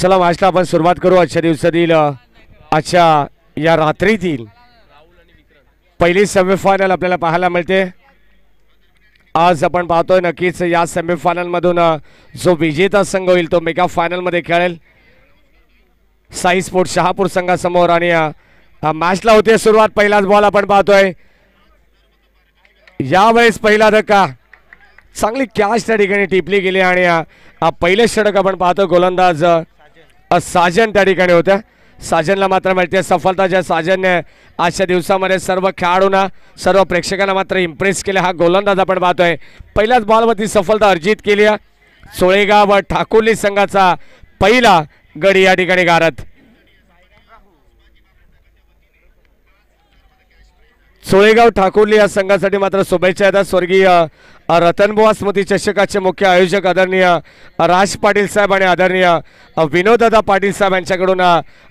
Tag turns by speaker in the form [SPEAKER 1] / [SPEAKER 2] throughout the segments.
[SPEAKER 1] चला मॅचला आपण सुरुवात करू. आजच्या दिवसातील आजच्या या रात्रीतील पहिली सेमीफायनल आपल्याला पाहायला मिळते. आज आपण पाहतोय नक्कीच या सेमीफायनल मधून जो विजेता संघ होईल तो मेगा फायनल मध्ये खेळेल साई स्पोर्ट शहापूर संघासमोर. आणि मॅचला होते सुरुवात. पहिलाच बॉल आपण पाहतोय. यावेळेस पहिला धक्का, चांगली कॅच त्या ठिकाणी टिपली गेली आणि पहिले षटक आपण पाहतो गोलंदाज साजन त्या ठिकाणी होत्या. साजनला मात्र मिळते सफलता. ज्या साजनने आजच्या दिवसामध्ये सर्व खेळाडूंना सर्व प्रेक्षकांना मात्र इम्प्रेस केले. हा गोलंदाज आपण पाहतोय पहिल्याच बॉलवरती सफलता अर्जित केली. सोळेगाव ठाकुर्ली संघाचा पहिला गडी या ठिकाणी गारत. सोळेगाव ठाकुर्ली या संघासाठी मात्र शुभेच्छा येतात. स्वर्गीय रतनबुवा स्मृती चषकाचे मुख्य आयोजक आदरणीय राज पाटील साहेब आणि आदरणीय विनोददादा पाटील साहेब यांच्याकडून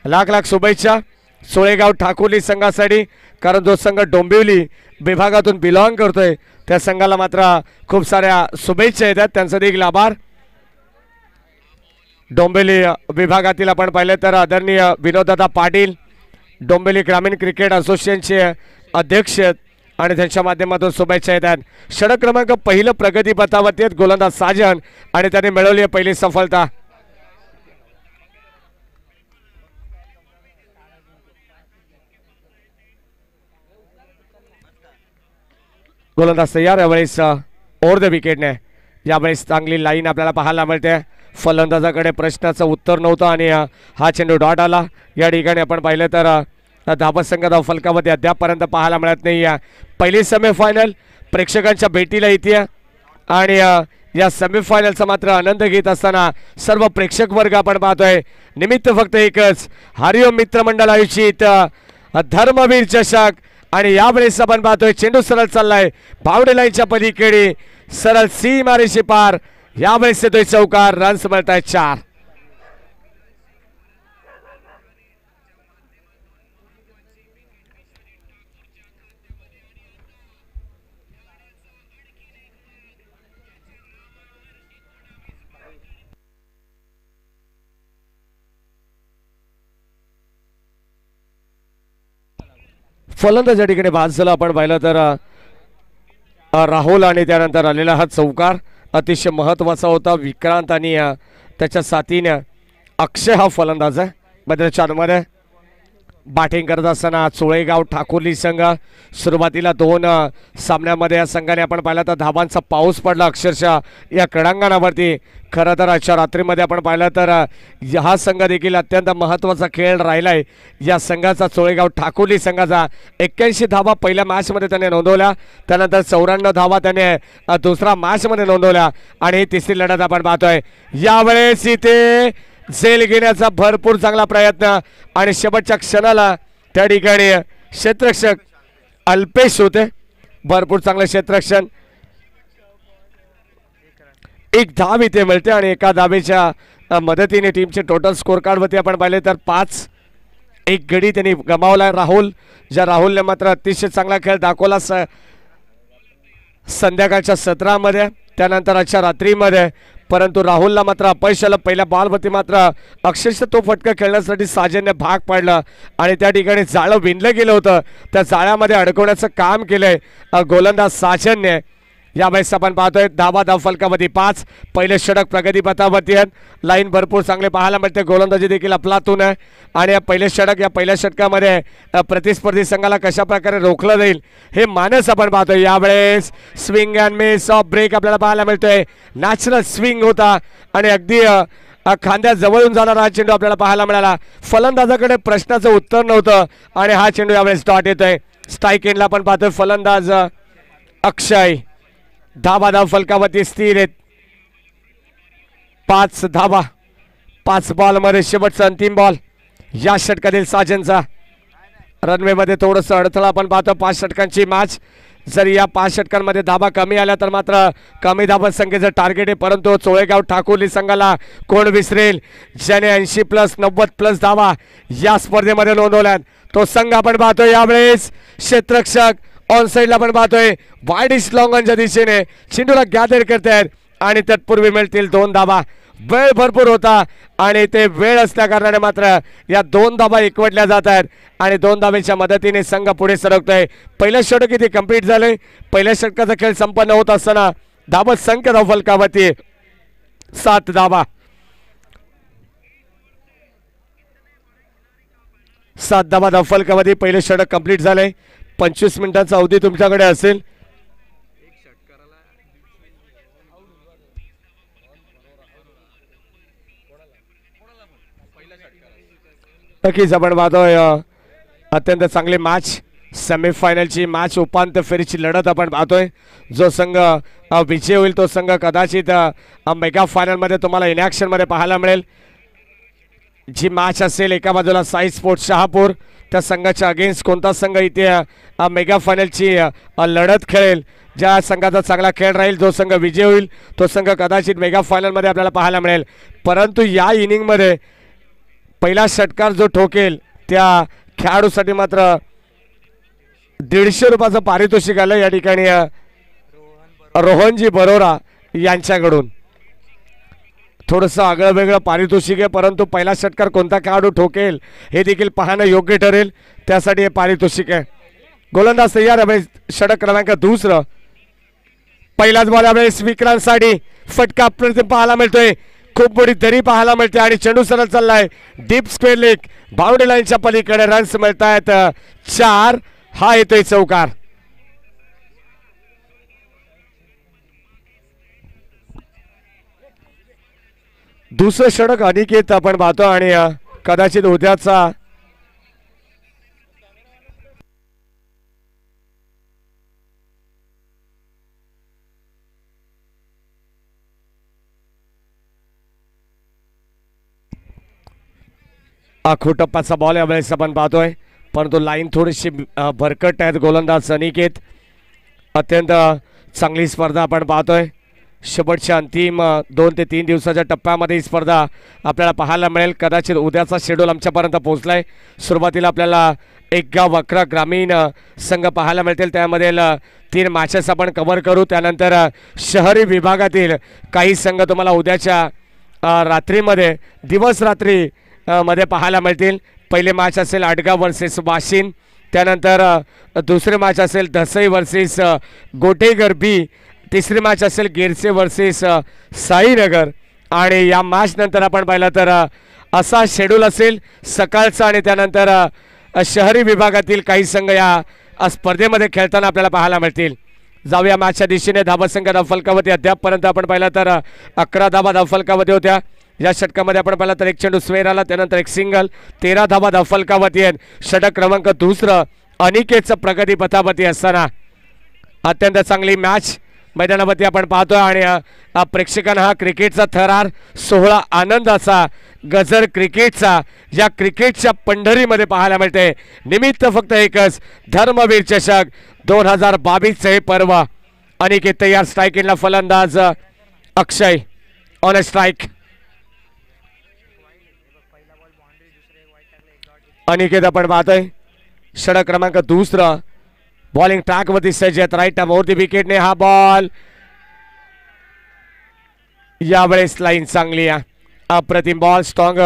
[SPEAKER 1] लाख लाख शुभेच्छा सोळेगाव ठाकुर्ली संघासाठी. कारण जो संघ डोंबिवली विभागातून बिलॉंग करतोय त्या संघाला मात्र खूप साऱ्या शुभेच्छा येतात. त्यांचा देखील आभार. डोंबिवली विभागातील आपण पाहिले तर आदरणीय विनोददादा पाटील डोंबिवली ग्रामीण क्रिकेट असोसिएशनचे अध्यक्ष आणि त्यांच्या माध्यमातून शुभेच्छा येतात. षटक क्रमांक पहिलं प्रगती पथावरती आहेत गोलंदाज साजन आणि त्याने मिळवली पहिली सफलता. गोलंदाज तयार. यावेळेस ओव्हर द विकेटने यावेळेस चांगली लाईन आपल्याला पाहायला मिळते. फलंदाजाकडे प्रश्नाचं उत्तर नव्हतं आणि हा चेंडू डॉट आला. या ठिकाणी आपण पाहिलं तर धाबा संघाचा फलकावरती अद्यापपर्यंत पाहायला मिळत नाही. पहिली सेमीफायनल प्रेक्षकांच्या भेटीला येते आणि या सेमीफायनलचा मात्र आनंद घेत असताना सर्व प्रेक्षक वर्ग आपण पाहतोय. निमित्त फक्त एकच, हरिओम मित्रमंडळ आयोजित धर्मवीर चषक. आणि यावेळेस आपण पाहतोय चेंडू सरळ चाललाय बाउंड्री लाईनच्या पलीकडे, सरळ सी मारेशी पार. यावेळेस येतोय चौकार. रन्स मिळतायत 4. फलंदाज ठिकाणी बाद झाला. आपण पाहिलं तर राहुल आणि त्यानंतर आलेला हा चौकार अतिशय महत्त्वाचा होता. विक्रांत आणि त्याच्या साथीने अक्षय हा फलंदाज आहे. मैदानाच्या आतमध्ये बॅटिंग करत असताना सोळेगाव ठाकुर्ली संघ सुरुवातीला 2 सामन्यामध्ये या संघाने आपण पाहिलं तर धाबांचा पाऊस पडला अक्षरशः या क्रीडांगणावरती. खरं तर आजच्या रात्रीमध्ये आपण पाहिलं तर हा संघ देखील अत्यंत महत्त्वाचा खेळ राहिलाय या संघाचा. सोळेगाव ठाकुर्ली संघाचा 81 धावा पहिल्या मॅचमध्ये त्याने नोंदवल्या. त्यानंतर 94 धावा त्याने दुसरा मॅचमध्ये नोंदवल्या आणि तिसरी लढत आपण पाहतोय. यावेळेस इथे झेल घेण्याचा भरपूर चांगला प्रयत्न आणि शेवटच्या क्षणाला त्या ठिकाणी क्षेत्ररक्षक अल्पेश होते. भरपूर चांगलं क्षेत्ररक्षण. एक धाव इथे मिळते आणि एका धावेच्या मदतीने टीमचे टोटल स्कोर कार्डवरती आपण पाहिले तर 5-1 गडी त्यांनी गमावला. राहुल, ज्या राहुलने मात्र अतिशय चांगला खेळ दाखवला संध्याकाळच्या सत्रामध्ये त्यानंतर आजच्या रात्रीमध्ये. परंतु राहुलला मात्र अपयश आलं. पहिल्या बॉलवरती मात्र अक्षरशः तो फटका खेळण्यासाठी साजनने भाग पाडलं आणि त्या ठिकाणी जाळं विणलं गेलं होतं. त्या जाळ्यामध्ये अडकवण्याचं काम केलंय गोलंदाज साजनने. यावेळेस आपण पाहतोय धावा फलकावरती 5. पहिले षटक प्रगती पथावरती आहेत. लाईन भरपूर चांगले पाहायला मिळते. गोलंदाजी देखील अफलातून आहे आणि या पहिल्या षटकामध्ये प्रतिस्पर्धी संघाला कशा प्रकारे रोखलं जाईल हे मानस आपण पाहतोय. यावेळेस swing and miss off break आपल्याला पाहायला मिळतोय. नॅचरल स्विंग होता आणि अगदी खांद्या जवळून जाणारा हा चेंडू आपल्याला पाहायला मिळाला. फलंदाजाकडे प्रश्नाचं उत्तर नव्हतं आणि हा चेंडू यावेळेस डॉट येतोय. स्ट्राईक एंडला आपण पाहतोय फलंदाज अक्षय. धावा फलकावरती स्थिर आहेत. 5 धावा 5 बॉलमध्ये शेवटचा अंतिम बॉल या षटकातील साजनचा. रनवे मध्ये थोडंसं अडथळा आपण पाहतो. 5 षटकांची मॅच. जरी या 5 षटकांमध्ये धावा कमी आल्या तर मात्र कमी धावा संख्येचं टार्गेट आहे. परंतु सोळेगाव ठाकुर्ली संघाला कोण विसरेल ज्याने 80+ 90+ धावा या स्पर्धेमध्ये नोंदवल्यात तो संघ आपण पाहतो. यावेळेस क्षेत्ररक्षक ऑन साइडला आपण पाहतोय वाईडिश लॉंगॉनच्या दिशेने चेंडूला गॅदर करतायत आणि तत्पूर्वी मिळतील 2 धाबा. वेळ भरपूर होता आणि ते वेळ असल्या कारणाने मात्र या 2 धाबा एकवटल्या जात आहेत आणि 2 धाब्याच्या मदतीने संघ पुढे सरकतोय. पहिलं षटक किती कंप्लीट झालंय. पहिल्या षटकाचा खेळ संपन्न होत असताना धाबा संख्या धावफलकावरती 7 धाबा. 7 धाबा धावफलकावरती पहिलं षटक कंप्लीट झालंय. 25 मिनिटांचा अवधी तुमच्याकडे असेल. नक्कीच आपण पाहतोय अत्यंत चांगली मॅच, सेमीफायनलची मॅच, उपांत्य फेरीची लढत आपण पाहतोय. जो संघ विजय होईल तो संघ कदाचित मेगा फायनलमध्ये तुम्हाला इन ॲक्शनमध्ये पाहायला मिळेल. जी मॅच असेल एका बाजूला साई स्पोर्ट्स शहापूर, त्या संघाच्या अगेन्स्ट कोणता संघ इथे मेगा फायनलची लढत खेळेल. ज्या संघाचा चांगला खेळ राहील, जो संघ विजय होईल तो संघ कदाचित मेगा फायनलमध्ये आपल्याला पाहायला मिळेल. परंतु या इनिंगमध्ये पहिला षटकार जो ठोकेल त्या खेळाडूसाठी मात्र 150 रुपयाचं पारितोषिक आलं या ठिकाणी रोहनजी बरोरा यांच्याकडून. थोडंसं आगळं वेगळं पारितोषिक आहे, परंतु पहिला षटकार कोणता खेळाडू ठोकेल हे देखील पाहणं योग्य ठरेल, त्यासाठी हे पारितोषिक आहे. गोलंदाज तयार आहे. षटक क्रमांक 2. पहिलाच बॉल यावेळेस विक्रांतसाठी फटका प्रतिम पाहायला मिळतोय. खूप मोठी दरी पाहायला मिळते आणि चेंडू सरळ चाललाय डीप स्क्वेअर लेग, बाउंड्री लाईनच्या पलीकडे. रन्स मिळत आहेत 4. हा येतोय चौकार. दुसरं षटक अनिकेत आपण पाहतो आणि कदाचित उद्याचा आखो टप्प्याचा बॉल यावेळेस आपण पाहतोय, परंतु लाईन थोडीशी भरकट आहेत. गोलंदाज अनिकेत, अत्यंत चांगली स्पर्धा आपण पाहतोय. शेवटच्या अंतिम 2 ते 3 दिवसाच्या टप्प्यामध्ये ही स्पर्धा आपल्याला पाहायला मिळेल. कदाचित उद्याचा शेड्यूल आमच्यापर्यंत पोहोचलाय. सुरुवातीला आपल्याला एक गाव 11 ग्रामीण संघ पाहायला मिळतील, त्यामध्ये 3 मॅचेस आपण कव्हर करू. त्यानंतर शहरी विभागातील काही संघ तुम्हाला उद्याच्या रात्रीमध्ये दिवस रात्री मध्ये पाहायला मिळतील. पहिले मॅच असेल आडगाव वर्सेस वाशिम, त्यानंतर दुसरे मॅच असेल धसई वर्सेस गोटेघर बी, तिसरी मॅच असेल गिरसे वर्सेस साईनगर आणि या मॅच नंतर आपण पाहिलं तर असा शेड्यूल असेल सकाळचा आणि त्यानंतर शहरी विभागातील काही संघ या स्पर्धेमध्ये खेळताना आपल्याला पाहायला मिळतील. जाऊया मॅचच्या दिशेने. धावसंख्या धावफलकावरती अद्यापपर्यंत आपण पाहिलं तर 11 धावा धावफलकावरती होत्या. या षटकामध्ये आपण पाहिलं तर एक चेंडू स्वेर आला, त्यानंतर एक सिंगल. 13 धावा धावफलकावरती आहेत. षटक क्रमांक 2 अनिकेतचं प्रगती पथावरती असताना अत्यंत चांगली मॅच मैदानावरती आपण पाहतोय आणि प्रेक्षकांना हा क्रिकेटचा थरार सोहळा आनंदाचा गजर क्रिकेटचा या क्रिकेटच्या पंढरीमध्ये पाहायला मिळते. निमित्त फक्त एकच, धर्मवीर चषक 2022 हे पर्व. अनिकेत तयार. स्ट्राईकिंगला फलंदाज अक्षय ऑन अ स्ट्राईक. अनिकेत आपण पाहतोय षटक क्रमांक 2 बॉलिंग ट्रॅक वरती सज्ज आहेत. राईट मोरती विकेटने हा बॉल. यावेळेस लाईन चांगली आहे. अप्रतिम बॉल. स्ट्रॉंग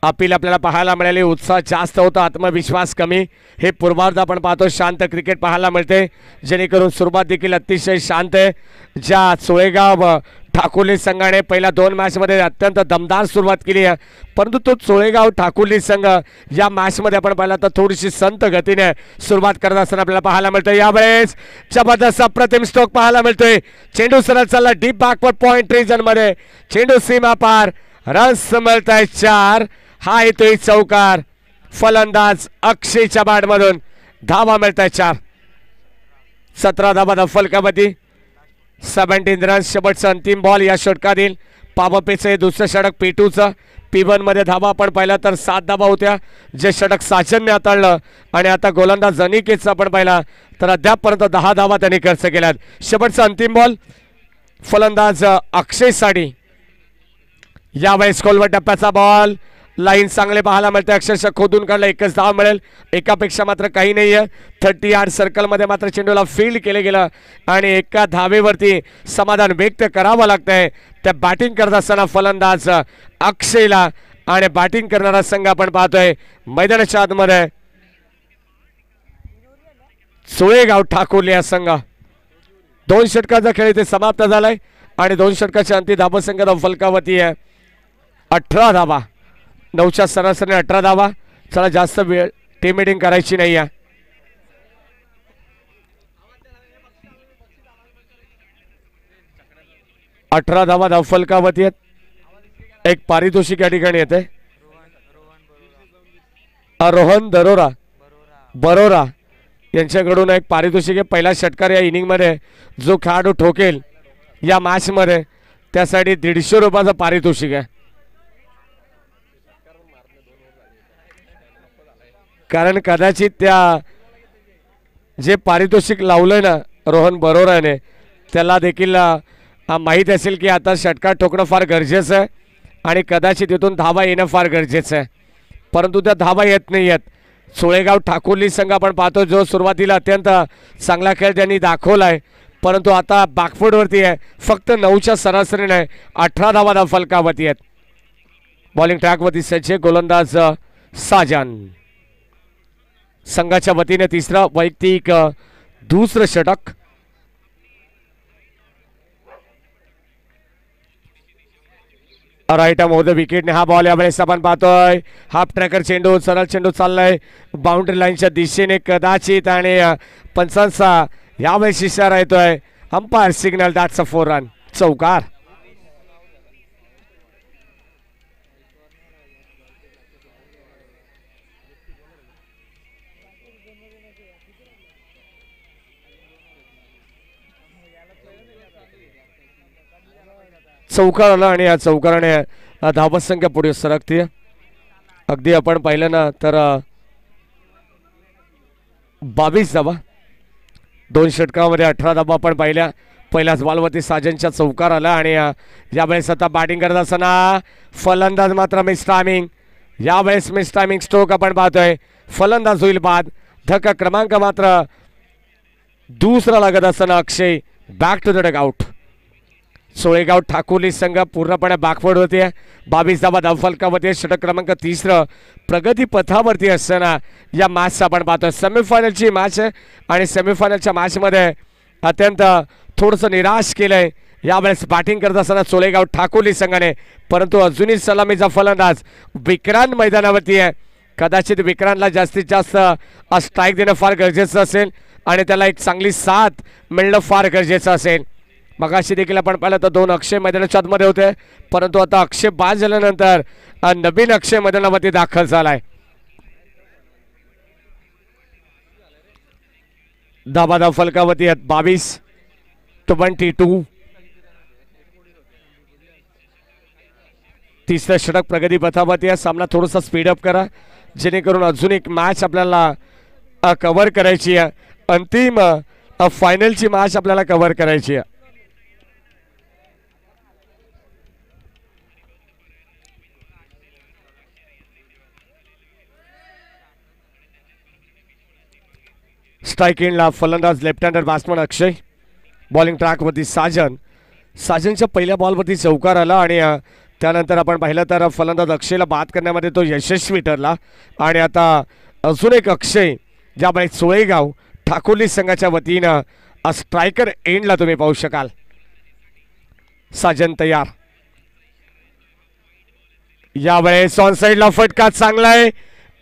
[SPEAKER 1] अपील आपल्याला पाहायला मिळाली. उत्साह जास्त होता, आत्मविश्वास कमी. हे पूर्वार्ध आपण पाहतो शांत क्रिकेट पाहायला मिळते, जेणेकरून सुरुवात देखील अतिशय शांत आहे. ज्या चोळेगाव ठाकुर्ली संघाने पहिल्या 2 मॅचमध्ये अत्यंत दमदार सुरुवात केली आहे, परंतु तो चोळेगाव ठाकुर्ली संघ या मॅचमध्ये आपण पाहिला तर थोडीशी संत गतीने सुरुवात करत असताना आपल्याला पाहायला मिळतं. यावेळेस जबरदस्त अप्रतिम स्ट्रोक पाहायला मिळतोय. चेंडू सरळ चालला डीप बॅकवर्ड पॉइंट रिजनमध्ये. चेंडू सीमा पार. रन्स मिळत आहेत 4. हा येतोय चौकार. फलंदाज अक्षयच्या बॅटमधून धावा मिळत आहेत 4. 17 धावा धावफलकावरती 17 रन्स. शेवटचा अंतिम बॉल या षटकातील. पावपेचे दुसरं षटक P2चं. P1 मध्ये धावा आपण पाहिला तर 7 धावा होत्या, जे षटक साजनने हाताळलं आणि आता गोलंदाज अनिकेतचा आपण पाहिला तर अद्यापपर्यंत 10 धावा त्यांनी खर्च केल्यात. शेवटचा अंतिम बॉल फलंदाज अक्षय साडी. यावेळेस खोलवर टप्प्याचा बॉल लाईन चांगले पाहायला मिळते, अक्षरशः खोदून काढलं, एकच धाव मिळेल, एकापेक्षा मात्र काही नाहीये. 30 यार्ड सर्कल मध्ये मात्र चेंडूला फील्ड केले गेलं आणि एका धावेवरती समाधान व्यक्त करावं लागतंय त्या बॅटिंग करत असताना फलंदाज अक्षयला. आणि बॅटिंग करणारा संघ आपण पाहतोय मैदानाच्या आतमध्ये सुळेगाव ठाकूर या संघ. 2 षटकाचा खेळ इथे समाप्त झालाय आणि 2 षटकाच्या अंती धावसंख्या फलकावती आहे 18 धावा. 9च्या सरासरी 18 धावा. चला जास्त वेळ टीम मीटिंग करायची नाही आहे. अठरा धावा धाव फलकावती आहेत. एक पारितोषिक या ठिकाणी येते. रोहन बरोरा यांच्याकडून एक पारितोषिक आहे. पहिला षटकार या इनिंग मध्ये जो खेळाडू ठोकेल या मॅच मध्ये त्यासाठी 150 रुपयाचं पारितोषिक आहे. कारण कदाचित त्या जे पारितोषिक लावलंय ना रोहन बरोराने त्याला देखील माहीत असेल की आता षटकार ठोकणं फार गरजेचं आहे आणि कदाचित इथून धावा येणं फार गरजेचं आहे. परंतु त्या धावा येत नाही आहेत. सुळेगाव ठाकुर्ली संघ आपण पाहतो जो सुरुवातीला अत्यंत चांगला खेळ त्यांनी दाखवला आहे, परंतु आता बॅकफूटवरती आहे. फक्त 9च्या सरासरीने 18 धावा धाव फलकावती आहेत. बॉलिंग ट्रॅकवरती सज्ज गोलंदाज साजन. संघाच्या वतीने तिसरा वैयक्तिक दुसरं षटक. राईट महोदय विकेटने हा बॉल यावेळेस आपण पाहतोय हाफ ट्रॅकर चेंडू सरळ चेंडू चाललाय बाउंड्री लाईनच्या दिशेने कदाचित आणि पंचांचा यावेळेस इशारा येतोय. Umpire signal that's a 4 run. चौकार. चौकार आला आणि या चौकाराने धावत संख्या पुढे सरकते. अगदी आपण पाहिलं ना तर 22 धावा 2 षटकामध्ये 18 धावा आपण पाहिल्या. पहिल्याच बॉलवरती साजनच्या चौकार आला आणि यावेळेस आता बॅटिंग करत असताना फलंदाज मात्र मिस टायमिंग. यावेळेस मिस टायमिंग स्ट्रोक आपण पाहतोय. फलंदाज होईल बाद. धक्का क्रमांक मात्र दुसरा लागत असताना Akshay back to the dugout. Sulegaon Thakurli संघ पूर्णपणे बॅकवर्ड होते. 22 धावा धाव फलकावरती. षटक क्रमांक 3 प्रगती पथावरती असताना या मॅचचा आपण पाहतोय. सेमीफायनलची मॅच आहे आणि सेमीफायनलच्या मॅचमध्ये अत्यंत थोडंसं निराश केलंय यावेळेस बॅटिंग करत असताना सुळेगाव ठाकुर्ली संघाने. परंतु अजूनही सलामीचा फलंदाज विक्रांत मैदानावरती आहे. कदाचित विक्रांतला जास्तीत जास्त स्ट्राईक देणं फार गरजेचं असेल आणि त्याला एक चांगली साथ मिळणं फार गरजेचं असेल. मगाशी देखील आपण पाहिलं तर 2 अक्षय मैदानाच्या आतमध्ये होते, परंतु आता अक्षय बाद झाल्यानंतर नवीन अक्षय मैदानावरती दाखल झालाय. धावा धाव फलकावरती आहेत 22. तिसरं षटक प्रगती पथावरती आहे. सामना थोडासा स्पीडअप करा जेणेकरून अजून एक मॅच आपल्याला कव्हर करायची आहे. अंतिम फायनलची मॅच आपल्याला कव्हर करायची आहे. स्ट्राइक एंडला फलंदाज लेफ्ट हँडर बॅट्समन अक्षय. बॉलिंग ट्रॅकवरती साजनच्या पहिल्या बॉलवरती चौकार आला आणि त्यानंतर आपण पाहिलं तर फलंदाज अक्षयला बाद करण्यामध्ये तो यशस्वी ठरला. आणि आता अजून एक अक्षय ज्यामुळे सुळेगाव ठाकुर्ली संघाच्या वतीनं स्ट्रायकर एंडला तुम्ही पाहू शकाल. साजन तयार. यावेळेस ऑन साइडला फटका चांगला आहे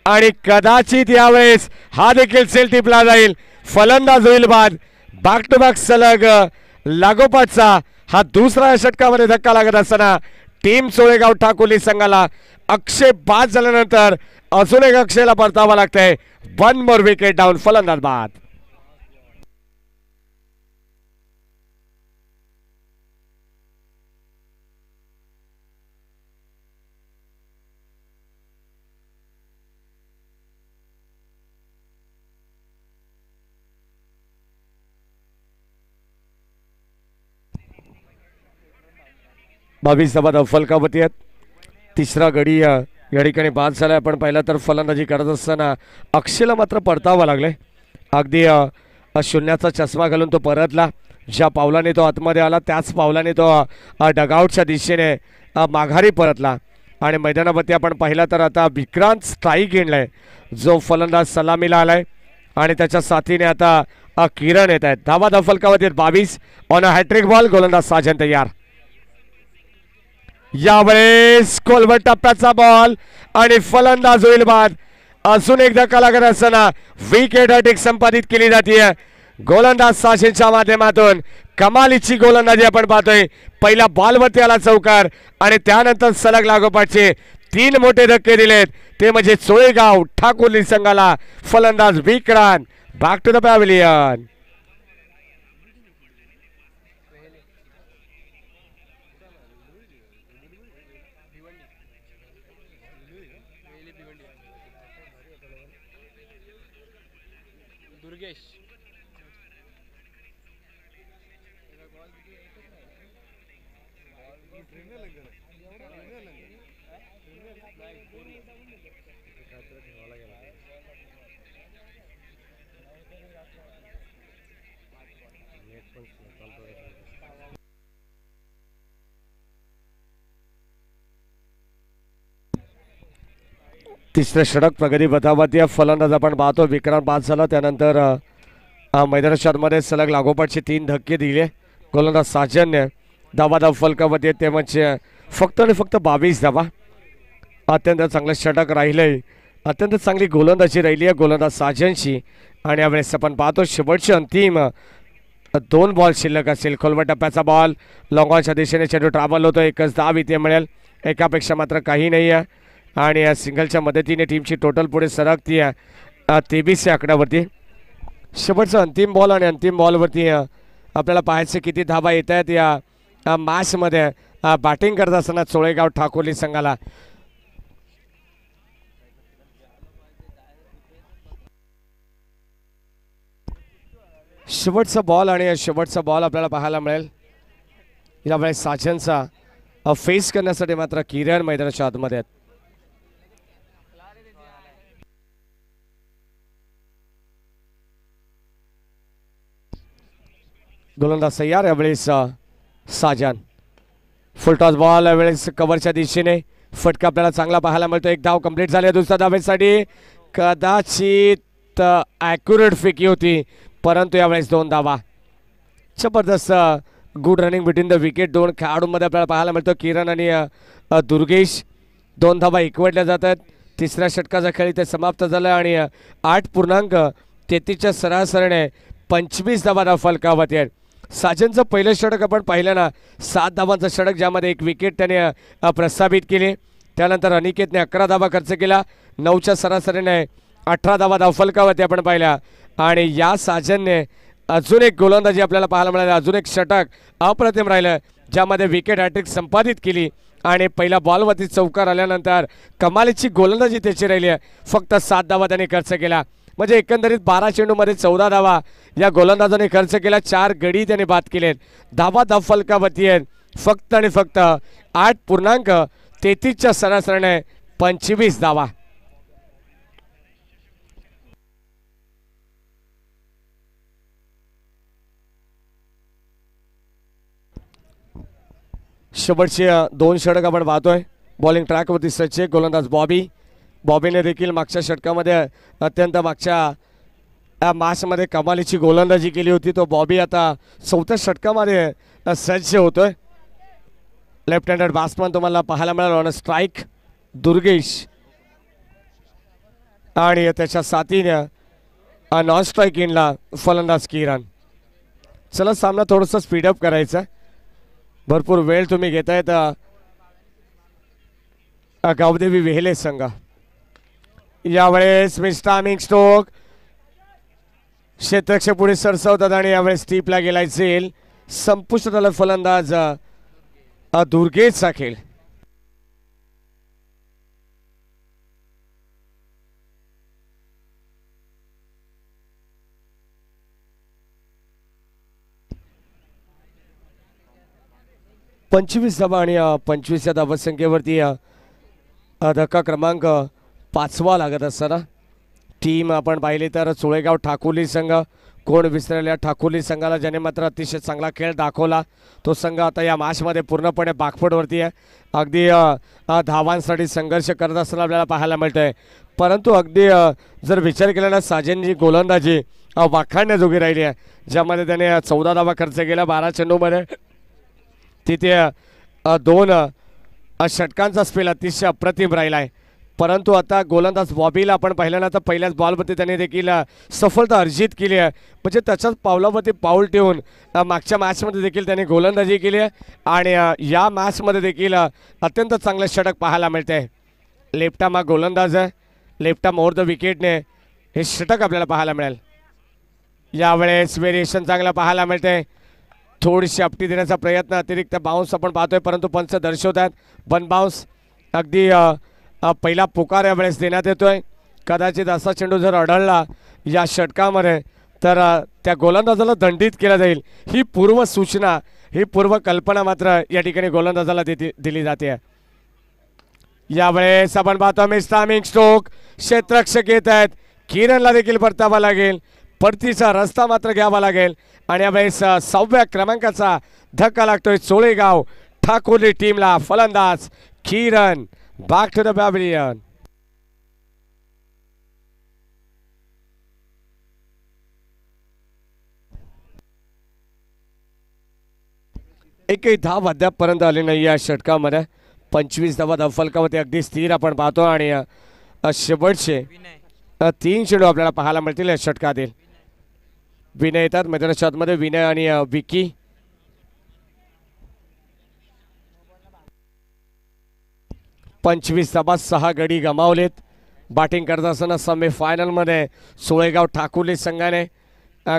[SPEAKER 1] आणि कदाचित यावेळेस हा देखील सेल टिपला जाईल. फलंदाज होईल बाद. बॅक टू बॅक सलग लागोपाठचा हा दुसरा षटकामध्ये धक्का लागत असताना टीम सुळेगाव ठाकुर्ली संघाला अक्षय बाद झाल्यानंतर अजून एक अक्षयला परतावा लागतंय. 1 मोर विकेट डाऊन. फलंदाज बाद. बावीस धावा फलकावरती आहेत. तिसरा गडी या ठिकाणी बाद झालाय. आपण पाहिलं तर फलंदाजी करत असताना अक्षयला मात्र परतावं लागले. अगदी शून्याचा चष्मा घालून तो परतला. ज्या पावलाने तो आतमध्ये आला त्याच पावलाने तो डगआउटच्या दिशेने माघारी परतला. आणि मैदानावरती आपण पाहिला तर आता विक्रांत स्ट्राईक घेतलाय, जो फलंदाज सलामीला आलाय. आणि त्याच्या साथीने आता किरण येत आहेत. धावा फलकावरती 22 ऑन अ हॅट्रिक बॉल. गोलंदाज साजन तयार. यावेळेस खोलवर टप्प्याचा बॉल आणि फलंदाज होईल बाद. अजून एकदा कलाकार असताना विकेट हॅट्रिक संपादित केली जाते. गोलंदाज साजेनच्या माध्यमातून कमालीची गोलंदाजी आपण पाहतोय. पहिल्या बॉलवरती आला चौकार आणि त्यानंतर सलग लागोपाठचे 3 मोठे धक्के दिलेत. ते म्हणजे चोळेगाव ठाकुर्ली संघाला. फलंदाज Vikrant back to the pavilion. तिसरे षटक प्रगती पथावरती. फलंदाज आपण पाहतो विक्रांत बाद झाला. त्यानंतर मैदानाच्या मध्ये सलग लागोपाठचे 3 धक्के दिले. गोलंदाज साजनने धावा फलकावरती ते म्हणजे फक्त आणि फक्त 22 धावा. अत्यंत चांगलं षटक राहिलंय. अत्यंत चांगली गोलंदाजी राहिली आहे गोलंदाज साजनची. आणि यावेळेस आपण पाहतो शेवटचे अंतिम 2 बॉल शिल्लक असेल. खोलवर टप्प्याचा बॉल लॉंगॉनच्या दिशेने चेंडू ट्रॅव्हल होतो. 1च धाव इथे मिळेल. एकापेक्षा मात्र काही नाही आहे. आणि या सिंगलच्या मदतीने टीमची टोटल पुढे सरकती आहे 23 या आकड्यावरती. शेवटचा अंतिम बॉल आणि अंतिम बॉलवरती आपल्याला पाहायचे किती धावा येत आहेत या मॅचमध्ये. बॅटिंग करत असताना चोळेगाव ठाकुर्ली संघाला. शेवटचा बॉल आणि शेवटचा बॉल आपल्याला पाहायला मिळेल. यावेळेस साजनचा फेस करण्यासाठी मात्र किरण मैदानाच्या आतमध्ये आहेत. गोलंदाज तयार. यावेळेस साजन फुलटॉस बॉल. यावेळेस कव्हरच्या दिशेने फटका आपल्याला चांगला पाहायला मिळतो. 1 धाव कंप्लीट झाली. दुसऱ्या धावेसाठी कदाचित ॲक्युरेट फेकी होती, परंतु यावेळेस 2 धावा. जबरदस्त good running between the wicket. 2 खेळाडूंमध्ये आपल्याला पाहायला मिळतो. किरण आणि दुर्गेश. 2 धावा एकवटल्या जातात. तिसऱ्या षटकाचा खेळ इथे समाप्त झाला आणि 8.33च्या सरासरीने 25 धावा फलकावरती आहेत. साजनचं पहिलं षटक आपण पाहिलं ना, 7 धावांचं षटक, ज्यामध्ये 1 विकेट त्याने प्रस्थापित केली. त्यानंतर अनिकेतने 11 धावा खर्च केला. 9च्या सरासरीने 18 धावा फलकावरती आपण पाहिल्या. आणि या साजनने अजून एक गोलंदाजी आपल्याला पाहायला मिळाली. अजून एक षटक अप्रतिम राहिलं, ज्यामध्ये विकेट हॅट्रिक संपादित केली. आणि पहिल्या बॉलवरती चौकार आल्यानंतर कमालीची गोलंदाजी त्याची राहिली आहे. फक्त 7 धावा त्यांनी खर्च केला. म्हणजे एकंदरीत 12 चेंडूमध्ये 14 धावा या गोलंदाजाने खर्च केला. 4 गडी त्याने बाद केलेत. धावा फलकावरती आहेत फक्त आणि फक्त 8.33च्या सरासरीने 25 धावा. शेवटचे 2 षटक आपण पाहतोय. बॉलिंग ट्रॅकवरती सचिन. गोलंदाज बॉबीने देखील मागच्या षटकामध्ये अत्यंत मागच्या मॅचमध्ये कमालीची गोलंदाजी केली होती. तो बॉबी आता 4थ्या षटकामध्ये सज्ज होतोय. लेफ्ट हँडेड बॅट्समन तुम्हाला पाहायला मिळाला ऑन स्ट्राईक दुर्गेश. आणि त्याच्या साथीने नॉन स्ट्राईक इनला फलंदाज किरण. चला सामना थोडंसं स्पीडअप करायचं. भरपूर वेळ तुम्ही घेतायत गावदेवी वेहले संघ. यावेळेस मिस्टामिंग स्ट्रोक क्षेत्ररक्षक पुढे सरसवतात आणि यावेळेस टीपला गेला झेल. संपुष्टात आला फलंदाज दुर्गेशचा खेळ. पंचवीस धावा आणि 25 या धावसंख्येवरती धक्का क्रमांक 5वा लागत असताना टीम आपण पाहिली तर सुळेगाव ठाकुर्ली संघ कोण विसरलेल्या ठाकुर्ली संघाला ज्याने मात्र अतिशय चांगला खेळ दाखवला तो संघ आता या मॅचमध्ये पूर्णपणे बाकफोडवरती आहे. अगदी धावांसाठी संघर्ष करत असताना आपल्याला पाहायला मिळतंय. परंतु अगदी जर विचार केला ना साजनची गोलंदाजी वाखाणण्याजोगी राहिली आहे, ज्यामध्ये त्याने 14 धावा खर्च केला 12 चेंडूमध्ये. तिथे 2 षटकांचा स्पेल अतिशय अप्रतिम राहिला आहे. परंतु आता गोलंदाज बॉबीला आपण पाहिल्यानंतर पहिल्याच बॉलवरती त्याने देखील सफलता अर्जित केली आहे. म्हणजे त्याच्याच पावलावरती पाऊल ठेवून मागच्या मॅचमध्ये देखील त्याने गोलंदाजी केली आहे आणि या मॅचमध्ये देखील अत्यंत चांगले षटक पाहायला मिळते. लेफ्टाम हा गोलंदाज आहे. लेफ्टाम ओव्हर द विकेटने हे षटक आपल्याला पाहायला मिळेल. यावेळेस व्हेरिएशन चांगला पाहायला मिळते. थोडीशी आपटी देण्याचा प्रयत्न अतिरिक्त बाउन्स आपण पाहतोय परंतु पंच दर्शवतात वन बाउन्स. अगदी पहिला पुकार यावेळेस देण्यात येतोय. कदाचित असा चेंडू जर आढळला या षटकामध्ये तर त्या गोलंदाजाला दंडित केला जाईल. ही पूर्व सूचना ही पूर्व कल्पना मात्र या ठिकाणी गोलंदाजाला दिली जाते. यावेळेस आपण पाहतो मिस्टामिंग स्ट्रोक क्षेत्ररक्षक येत आहेत. किरणला देखील परतावा लागेल. परतीचा रस्ता मात्र घ्यावा लागेल आणि यावेळेस 6व्या क्रमांकाचा धक्का लागतोय चोळेगाव ठाकुर्ली टीमला. फलंदाज किरण back to the pavilion. एकही धाव अद्यापपर्यंत आली नाही या षटकामध्ये. 25 धावा फलकावरती अगदी स्थिर आपण पाहतो आणि शेवटचे 3 चेंडू आपल्याला पाहायला मिळतील या षटकातील. विनय येतात मैदानाच्या आतमध्ये. विनय आणि विकी. पंचवीस धावा 6 गडी गमावलेत. बॅटिंग करत असताना सेमीफायनलमध्ये सुळेगाव ठाकुर्ली संघाने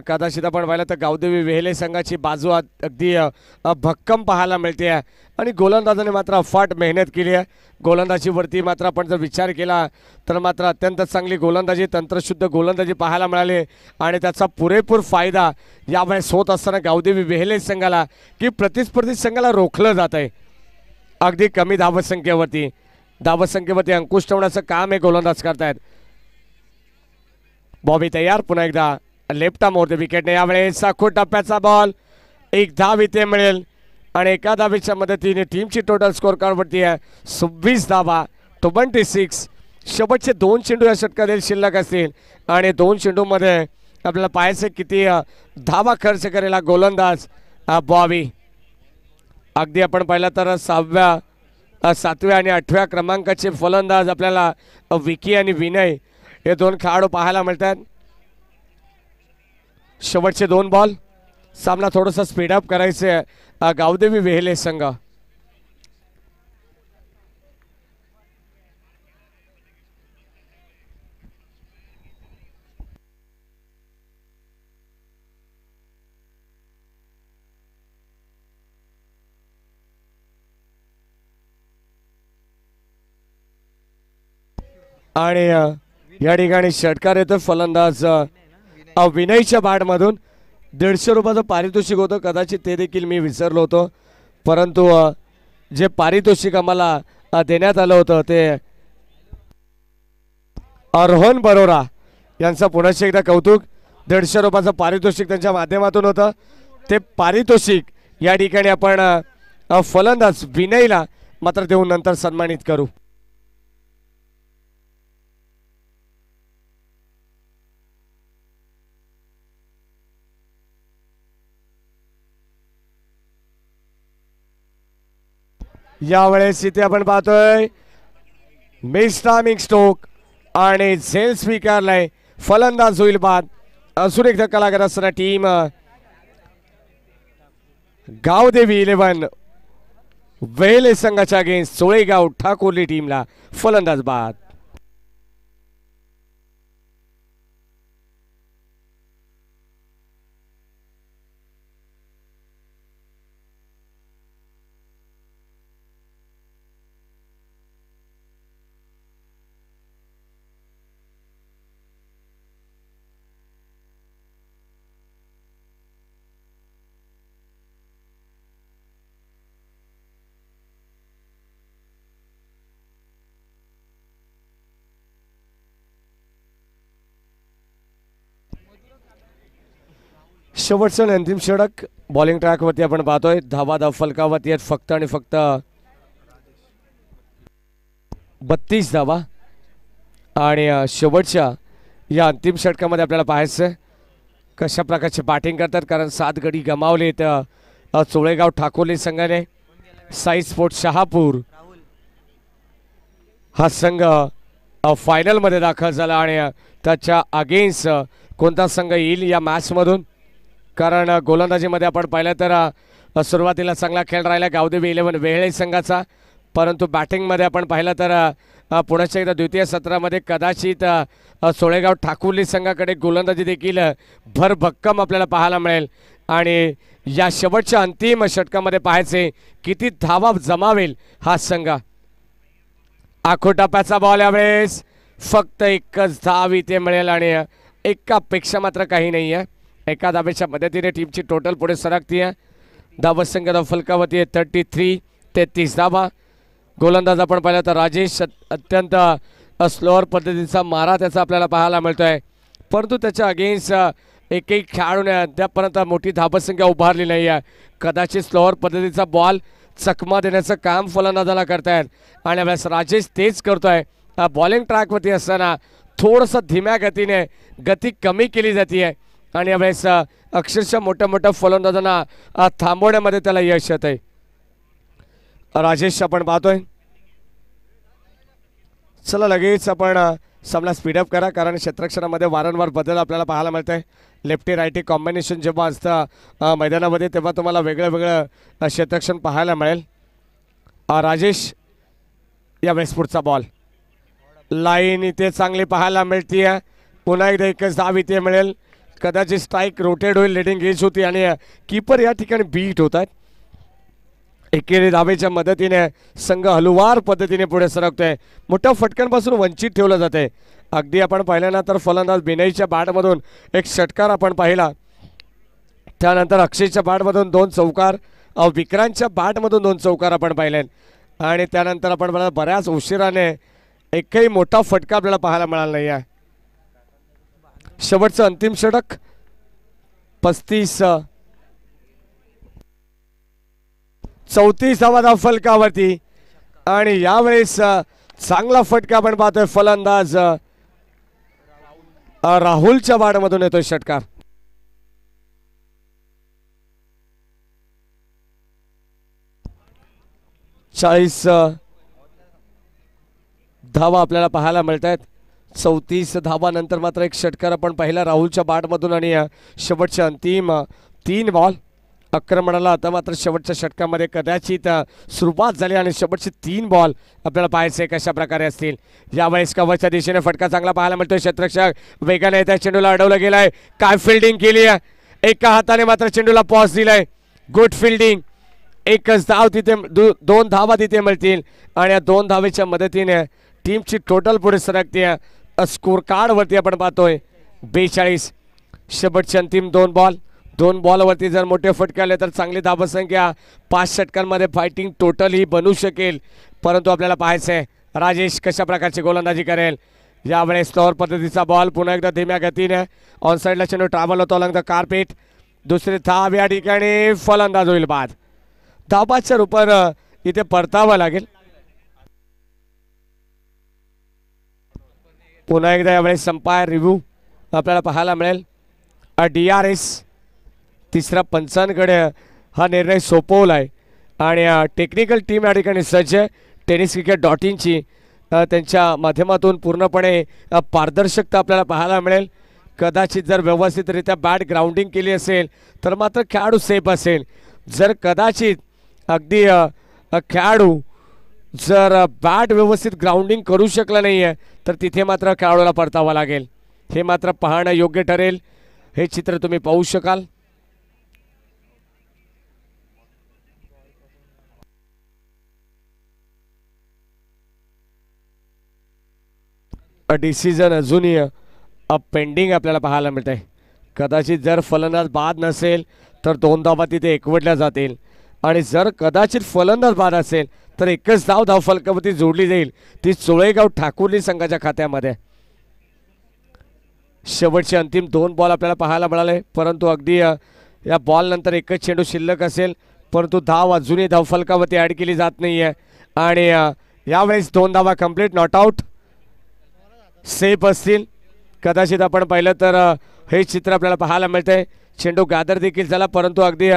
[SPEAKER 1] कदाचित आपण पाहिलं तर गावदेवी वेहेले संघाची बाजू अगदी भक्कम पाहायला मिळते आहे आणि गोलंदाजाने मात्र अफाट मेहनत केली आहे. गोलंदाजीवरती मात्र आपण जर विचार केला तर मात्र अत्यंत चांगली गोलंदाजी तंत्रशुद्ध गोलंदाजी पाहायला मिळाली आणि त्याचा पुरेपूर फायदा यावेळेस होत असताना गावदेवी वेहेले संघाला की प्रतिस्पर्धी संघाला रोखलं जात आहे. अगदी कमी धावसंख्येवरती अंकुश ठेवण्याचं काम हे गोलंदाज करतायत. बॉबी तयार. पुन्हा एकदा लेफ्ट आर्म ओव्हर द विकेटने यावेळेस साखू टप्प्याचा बॉल. 1 धाव इथे मिळेल आणि एका धावेच्या मदतीने टीमची टोटल स्कोर कार्डवरती आहे 26 धावा 26. शेवटचे 2 चेंडू या षटकातील शिल्लक असतील आणि 2 चेंडूमध्ये आपल्याला पाहायचं किती धावा खर्च करेल गोलंदाज बॉबी. अगदी आपण पाहिलं तर 7व्या आणि 8व्या क्रमांकाचे फलंदाज आपल्याला विकी आणि विनय हे 2 खेळाडू पाहायला मिळतात. शेवटचे 2 बॉल. सामना थोडासा स्पीडअप करायचे गावदेवी वेहेले संघ. आणि या ठिकाणी षटकार येतो फलंदाज विनयच्या बॅटमधून. 150 रुपयाचं पारितोषिक होतं. कदाचित ते देखील मी विसरलो होतो परंतु जे पारितोषिक आम्हाला देण्यात आलं होतं ते रोहन बरोरा यांचं पुन्हा एकदा कौतुक. 150 रुपयाचं पारितोषिक त्यांच्या माध्यमातून होतं. ते पारितोषिक या ठिकाणी आपण फलंदाज विनयला मात्र देऊन नंतर सन्मानित करू. यावेळेस इथे आपण पाहतोय मिस्टामिंग स्ट्रोक आणि झेल स्वीकारलाय. फलंदाज होईल बाद. अजून एक धक्का लागत असताना टीम गावदेवी 11 वेहेले संघाच्या अगेन्स्ट चोळेगाव ठाकुर्ली टीमला फलंदाज बाद. शेवटचं आणि अंतिम षटक बॉलिंग ट्रॅकवरती आपण पाहतोय. धावा फलकावरती आहेत फक्त आणि फक्त 32 धावा. आणि शेवटच्या या अंतिम षटकामध्ये आपल्याला पाहायचं कशा प्रकारचे बॅटिंग करतात, कारण 7 गडी गमावलेत चोळेगाव ठाकोली संघाने. साई स्पोर्ट्स शहापूर हा संघ फायनलमध्ये दाखल झाला आणि त्याच्या अगेन्स्ट कोणता संघ येईल या मॅचमधून, कारण गोलंदाजीमध्ये आपण पाहिलं तर सुरुवातीला चांगला खेळ राहिला गावदेवी 11 वेहळे संघाचा, परंतु बॅटिंगमध्ये आपण पाहिलं तर पुण्याच्या एकदा द्वितीय सत्रामध्ये कदाचित सोळेगाव ठाकुर्ली संघाकडे गोलंदाजी देखील भरभक्कम आपल्याला पाहायला मिळेल. आणि या शेवटच्या अंतिम षटकामध्ये पाहायचे किती धावा जमावेल हा संघ. आखो टप्प्याचा बॉल यावेळेस फक्त एकच धाव इथे मिळेल आणि एकापेक्षा मात्र काही नाही आहे. एका धावेच्या मदतीने टीमची टोटल पुढे सरकती आहे. धावसंख्या फलकावरती आहे 33 धावा. गोलंदाज आपण पाहिलं तर राजेश अत्यंत स्लोअर पद्धतीचा मारा त्याचा आपल्याला पाहायला मिळतोय, परंतु त्याच्या अगेन्स्ट एकही खेळाडूने अद्यापर्यंत मोठी धावसंख्या उभारली नाही आहे. कदाचित स्लोअर पद्धतीचा बॉल चकमा देण्याचं काम फलंदाजाला करतायत आणि यावेळेस राजेश तेच करतोय. बॉलिंग ट्रॅकवरती असताना थोडंसं धीम्या गतीने गती कमी केली जाते आणि यावेळेस अक्षरशः मोठ्या फलंदाजांना थांबवण्यामध्ये त्याला यश येत आहे. राजेश आपण पाहतोय. चला लगेच आपण सामना स्पीडअप करा, कारण क्षेत्ररक्षणामध्ये वारंवार बदल आपल्याला पाहायला मिळत आहे. लेफ्टी रायटी कॉम्बिनेशन जेव्हा असतं मैदानामध्ये तेव्हा तुम्हाला वेगळं क्षेत्ररक्षण पाहायला मिळेल. राजेश यावेळेस पुढचा बॉल लाईन इथे चांगली पाहायला मिळते. पुन्हा एकदा एकच धाव इथे मिळेल. कदाचित स्ट्राईक रोटेट होईल, लेडिंग एज होती आणि कीपर या ठिकाणी बीट होत आहेत. एकेरी धावेच्या मदतीने संघ हलुवार पद्धतीने पुढे सरकतोय. मोठ्या फटक्यांपासून वंचित ठेवलं जाते. अगदी आपण पाहिलं ना तर फलंदाज बिनईच्या बॅटमधून एक षटकार आपण पाहिला, त्यानंतर अक्षयच्या बॅटमधून 2 चौकार, विक्रांतच्या बॅटमधून 2 चौकार आपण पाहिले आणि त्यानंतर आपण बऱ्याच उशिराने एकही मोठा फटका आपल्याला पाहायला मिळाला नाही आहे. शेवटचं अंतिम षटक 34 धावा फलकावरती आणि यावेळेस चांगला फटका आपण पाहतोय. फलंदाज राहुलच्या बॅटमधून येतोय षटकार. चाळीस धावा आपल्याला पाहायला मिळत आहेत. 34 धावानंतर मात्र एक षटकार आपण पाहिला राहुलच्या बॅटमधून आणि शेवटच्या अंतिम 3 बॉल आक्रमणाला. आता मात्र शेवटच्या षटकामध्ये कदाचित सुरुवात झाली आणि शेवटचे 3 बॉल आपल्याला पाहायचे कशा प्रकारे असतील. यावेळेस कव्हरच्या दिशेने फटका चांगला पाहायला मिळतोय. क्षेत्ररक्षक वेगाने येत्या चेंडूला अडवलं गेलाय. काय फिल्डिंग केली आहे, एका हाताने मात्र चेंडूला पॉज दिलाय. Good fielding. एकच धाव तिथे 2 धावा तिथे मिळतील आणि या 2 धावेच्या मदतीने टीमची टोटल पुढे सरकते. स्कोर कार्डवरती आपण पाहतोय 42. शेवटचे अंतिम 2 बॉलवरती जर मोठे फटके आले तर चांगली धावसंख्या 5 षटकांमध्ये फायटिंग टोटल ही बनू शकेल, परंतु आपल्याला पाहायचंय राजेश कशा प्रकारची गोलंदाजी करेल. यावेळेस स्लोअर पद्धतीचा बॉल पुन्हा एकदा धीम्या गतीने ऑन साईडला चेंडू ट्रॅव्हल होतो अलंग द कार्पेट. दुसरी धाव या ठिकाणी फलंदाज होईल बाद. धाबाच्या रूपानं इथे परतावं लागेल. पुन्हा एकदा यावेळेस संपायर रिव्ह्यू आपल्याला पाहायला मिळेल. DRS तिसरा पंचांकडे हा निर्णय सोपवला आहे आणि टेक्निकल टीम या ठिकाणी सज्ज आहे. टेनिस क्रिकेट.inची त्यांच्या माध्यमातून पूर्णपणे पारदर्शकता आपल्याला पाहायला मिळेल. कदाचित जर व्यवस्थितरित्या बॅट ग्राउंडिंग केली असेल तर मात्र खेळाडू सेफ असेल. जर कदाचित अगदी खेळाडू जर बॅट व्यवस्थित ग्राउंडिंग करू शकला नाही आहे तर तिथे मात्र खेळाडूला परतावं लागेल. हे मात्र पाहणं योग्य ठरेल. हे चित्र तुम्ही पाहू शकाल. डिसिजन अजूनही पेंडिंग आपल्याला पाहायला मिळत आहे. कदाचित जर फलंदाज बाद नसेल तर 2 धावा तिथे एकवटल्या जातील आणि जर कदाचित फलंदाज बाद असेल तर एकच धाव फलकावरती जोडली जाईल, ती चोळेगाव ठाकुर्ली संघाच्या खात्यामध्ये. शेवटचे अंतिम 2 बॉल आपल्याला पाहायला मिळाले, परंतु अगदी या बॉल नंतर एकच चेंडू शिल्लक असेल, परंतु धाव अजूनही धावफलकावरती ॲड केली जात नाहीये आणि यावेळेस 2 धावा कंप्लीट, नॉट आउट सेफ असतील. कदाचित आपण पाहिलं तर हे चित्र आपल्याला पाहायला मिळतंय. चेंडू गादर देखील झाला, परंतु अगदी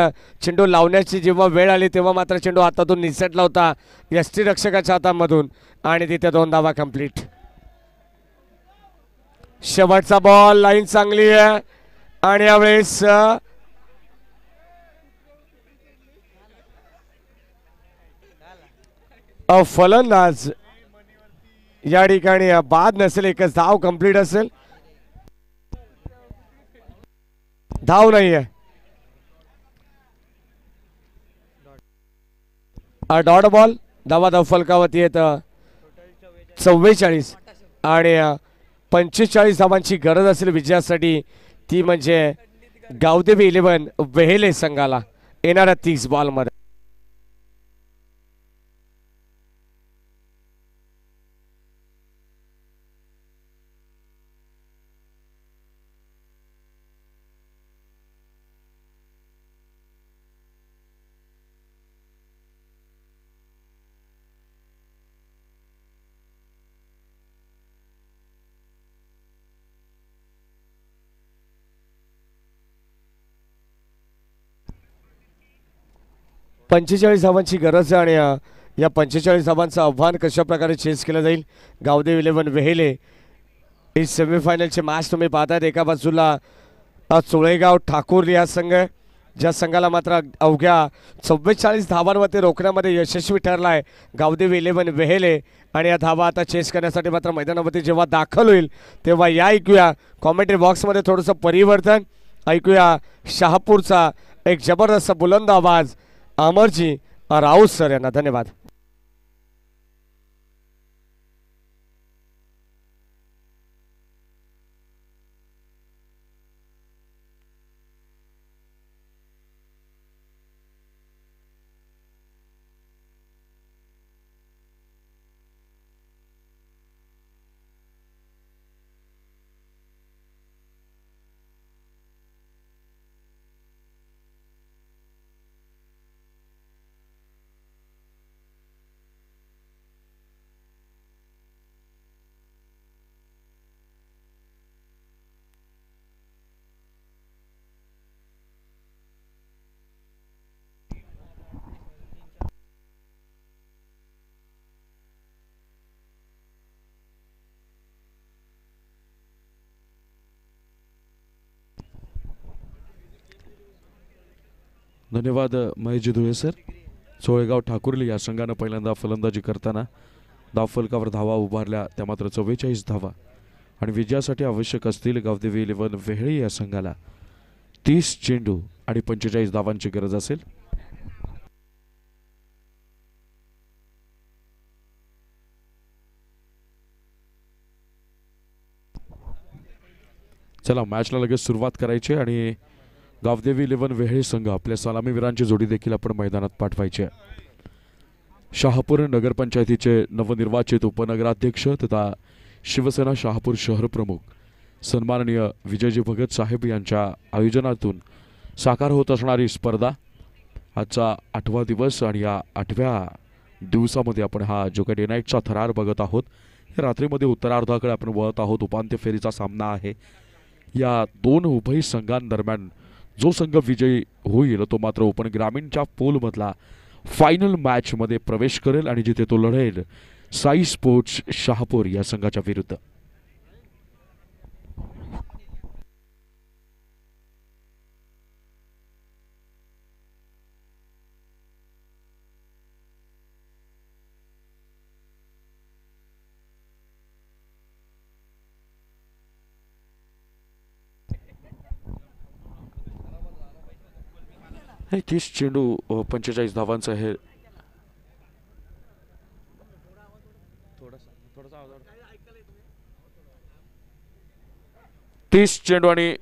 [SPEAKER 1] चेंडू लावण्याची जेव्हा वेळ आली तेव्हा मात्र चेंडू हातातून निसटला होता यष्टीरक्षकाच्या हातामधून आणि तिथे 2 धावा कंप्लीट. शेवटचा बॉल, लाईन चांगली आहे आणि यावेळेस फलंदाज या ठिकाणी बाद नसेल, एकच धाव कंप्लीट असेल, धाव नाहीये. डॉट बॉल, धाव फलकावरती येत 44 आणि 45 धावांची गरज असेल विजयासाठी, ती म्हणजे गावदेवी 11 वेहेले संघाला येणाऱ्या 30 बॉलमध्ये. पंचेचाळीस धावांची गरज आहे आणि या 45 धावांचं आव्हान कशा प्रकारे चेस केलं जाईल. गावदेव 11 वेहेले ही सेमीफायनलची मॅच तुम्ही पाहतायत. एका बाजूला चोळेगाव ठाकूर या संघ, ज्या संघाला मात्र अवघ्या 44 धावांवरती रोखण्यामध्ये यशस्वी ठरला आहे गावदेव 11 वेहेले. आणि या धावा आता चेस करण्यासाठी मात्र मैदानावरती जेव्हा दाखल होईल तेव्हा या ऐकूया कॉमेंट्री बॉक्समध्ये थोडंसं परिवर्तन. ऐकूया शहापूरचा एक जबरदस्त बुलंद आवाज अमरजी राऊत सर यांना. धन्यवाद.
[SPEAKER 2] धन्यवाद महेश धुळे सर. चोळेगाव ठाकुर्ली या संघानं पहिल्यांदा फलंदाजी करताना धावफलकावर धावा उभारल्या, त्या मात्र 44 धावा. आणि विजयासाठी आवश्यक असतील गावदेवी 11 वेहेळे या संघाला 30 चेंडू आणि 45 धावांची गरज असेल. चला मॅचला लगेच सुरुवात करायची आणि गावदेवी 11 वेहेळे संघ आपल्या सलामीवीरांची जोडी देखील आपण मैदानात पाठवायची आहे. शहापूर नगरपंचायतीचे नवनिर्वाचित उपनगराध्यक्ष तथा शिवसेना शहापूर शहर प्रमुख सन्माननीय विजयजी भगत साहेब यांच्या आयोजनातून साकार होत असणारी स्पर्धा. आजचा 8वा दिवस आणि या 8व्या दिवसामध्ये आपण हा जो काही डे नाईटचा थरार बघत आहोत. या रात्रीमध्ये उत्तरार्धाकडे आपण वळत आहोत. उपांत्य फेरीचा सामना आहे. या दोन उभय संघांदरम्यान जो संघ विजयी होईल तो मात्र ओपन ग्रामीणच्या पोलमधला फायनल मॅचमध्ये प्रवेश करेल आणि जिथे तो लढेल साई स्पोर्ट्स शहापूर या संघाच्या विरुद्ध. हे 30 चेंडू 45 धावांचं आहे. 30 चेंडू आणि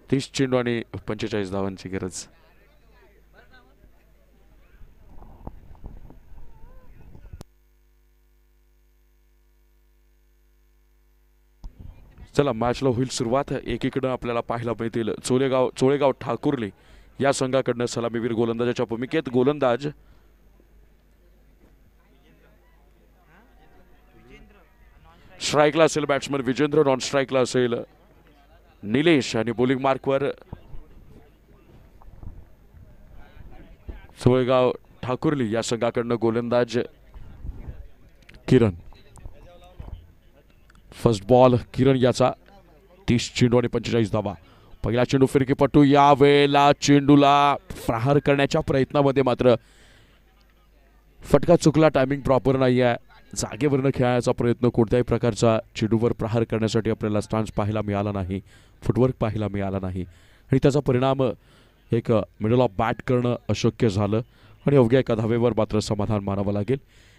[SPEAKER 2] 30 चेंडू आणि 45 धावांची गरज. चला मॅचला होईल सुरुवात. एकीकडं आपल्याला पाहायला मिळतील चोळेगाव ठाकुर्ली या संघाकडनं सलामीवीर गोलंदाजाच्या भूमिकेत. गोलंदाज स्ट्राईकला असेल बॅट्समन विजेंद्र, नॉन स्ट्राईकला असेल निलेश आणि बॉलिंग मार्कवर चोळेगाव ठाकुर्ली या संघाकडनं गोलंदाज किरण. फर्स्ट बॉल किरण याचा 30 चेंडू आणि 45 धावा. पहिला चेंडू फिरकीपटू, या वेळेला चेंडूला प्रहार करण्याच्या प्रयत्नामध्ये मात्र फटका चुकला. टायमिंग प्रॉपर नाही आहे. जागेवरनं खेळायचा प्रयत्न, कोणत्याही प्रकारचा चेंडूवर प्रहार करण्यासाठी आपल्याला स्टान्स पाहायला मिळाला नाही, फुटवर्क पाहायला मिळाला नाही आणि त्याचा परिणाम एक मिडल ऑफ बॅट करणं अशक्य झालं आणि अवघ्या एका धावेवर मात्र समाधान मानावं लागेल.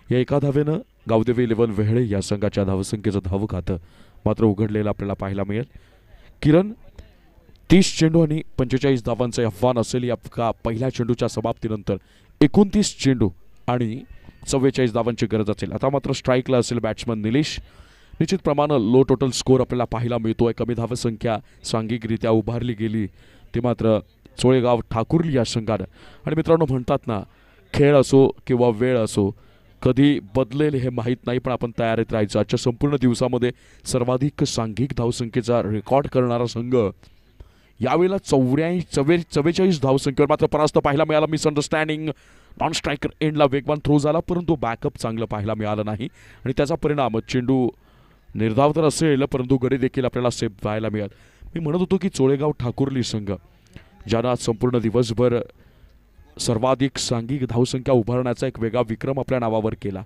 [SPEAKER 2] या एका धावेनं गावदेवी 11 वेहळे या संघाच्या धावसंख्येचं धाव खातं मात्र उघडलेलं आपल्याला पाहायला मिळेल. किरण 30 चेंडू आणि 45 धावांचं आव्हान असेल या पहिल्या चेंडूच्या समाप्तीनंतर. 29 चेंडू आणि 44 धावांची गरज असेल. आता मात्र स्ट्राईकला असेल बॅट्समन निलेश. निश्चित प्रमाणे लो टोटल स्कोर आपल्याला पाहायला मिळतोय. कमी धावसंख्या सांघिकरित्या उभारली गेली ती मात्र चोळेगाव ठाकुर्ली या संघानं. आणि मित्रांनो म्हणतात ना, खेळ असो किंवा वेळ असो, कधी बदलेल हे माहीत नाही, पण आपण तयारीत राहायचं. आजच्या संपूर्ण दिवसामध्ये सर्वाधिक सांघिक धावसंख्येचा रेकॉर्ड करणारा संघ यावेळेला 44 धावसंख्येवर मात्र परास्त पाहायला मिळाला. मिसअंडरस्टँडिंग, नॉन स्ट्रायकर एंडला वेगवान थ्रो झाला परंतु बॅकअप चांगलं पाहायला मिळालं नाही आणि त्याचा परिणाम चेंडू निर्धाव तर असेल परंतु गडी देखील आपल्याला सेफ व्हायला मिळत. मी म्हणत होतो की चोळेगाव ठाकुर्ली संघ ज्यानं आज संपूर्ण दिवसभर सर्वाधिक सांघिक धावसंख्या उभारण्याचा एक वेगळा विक्रम आपल्या नावावर केला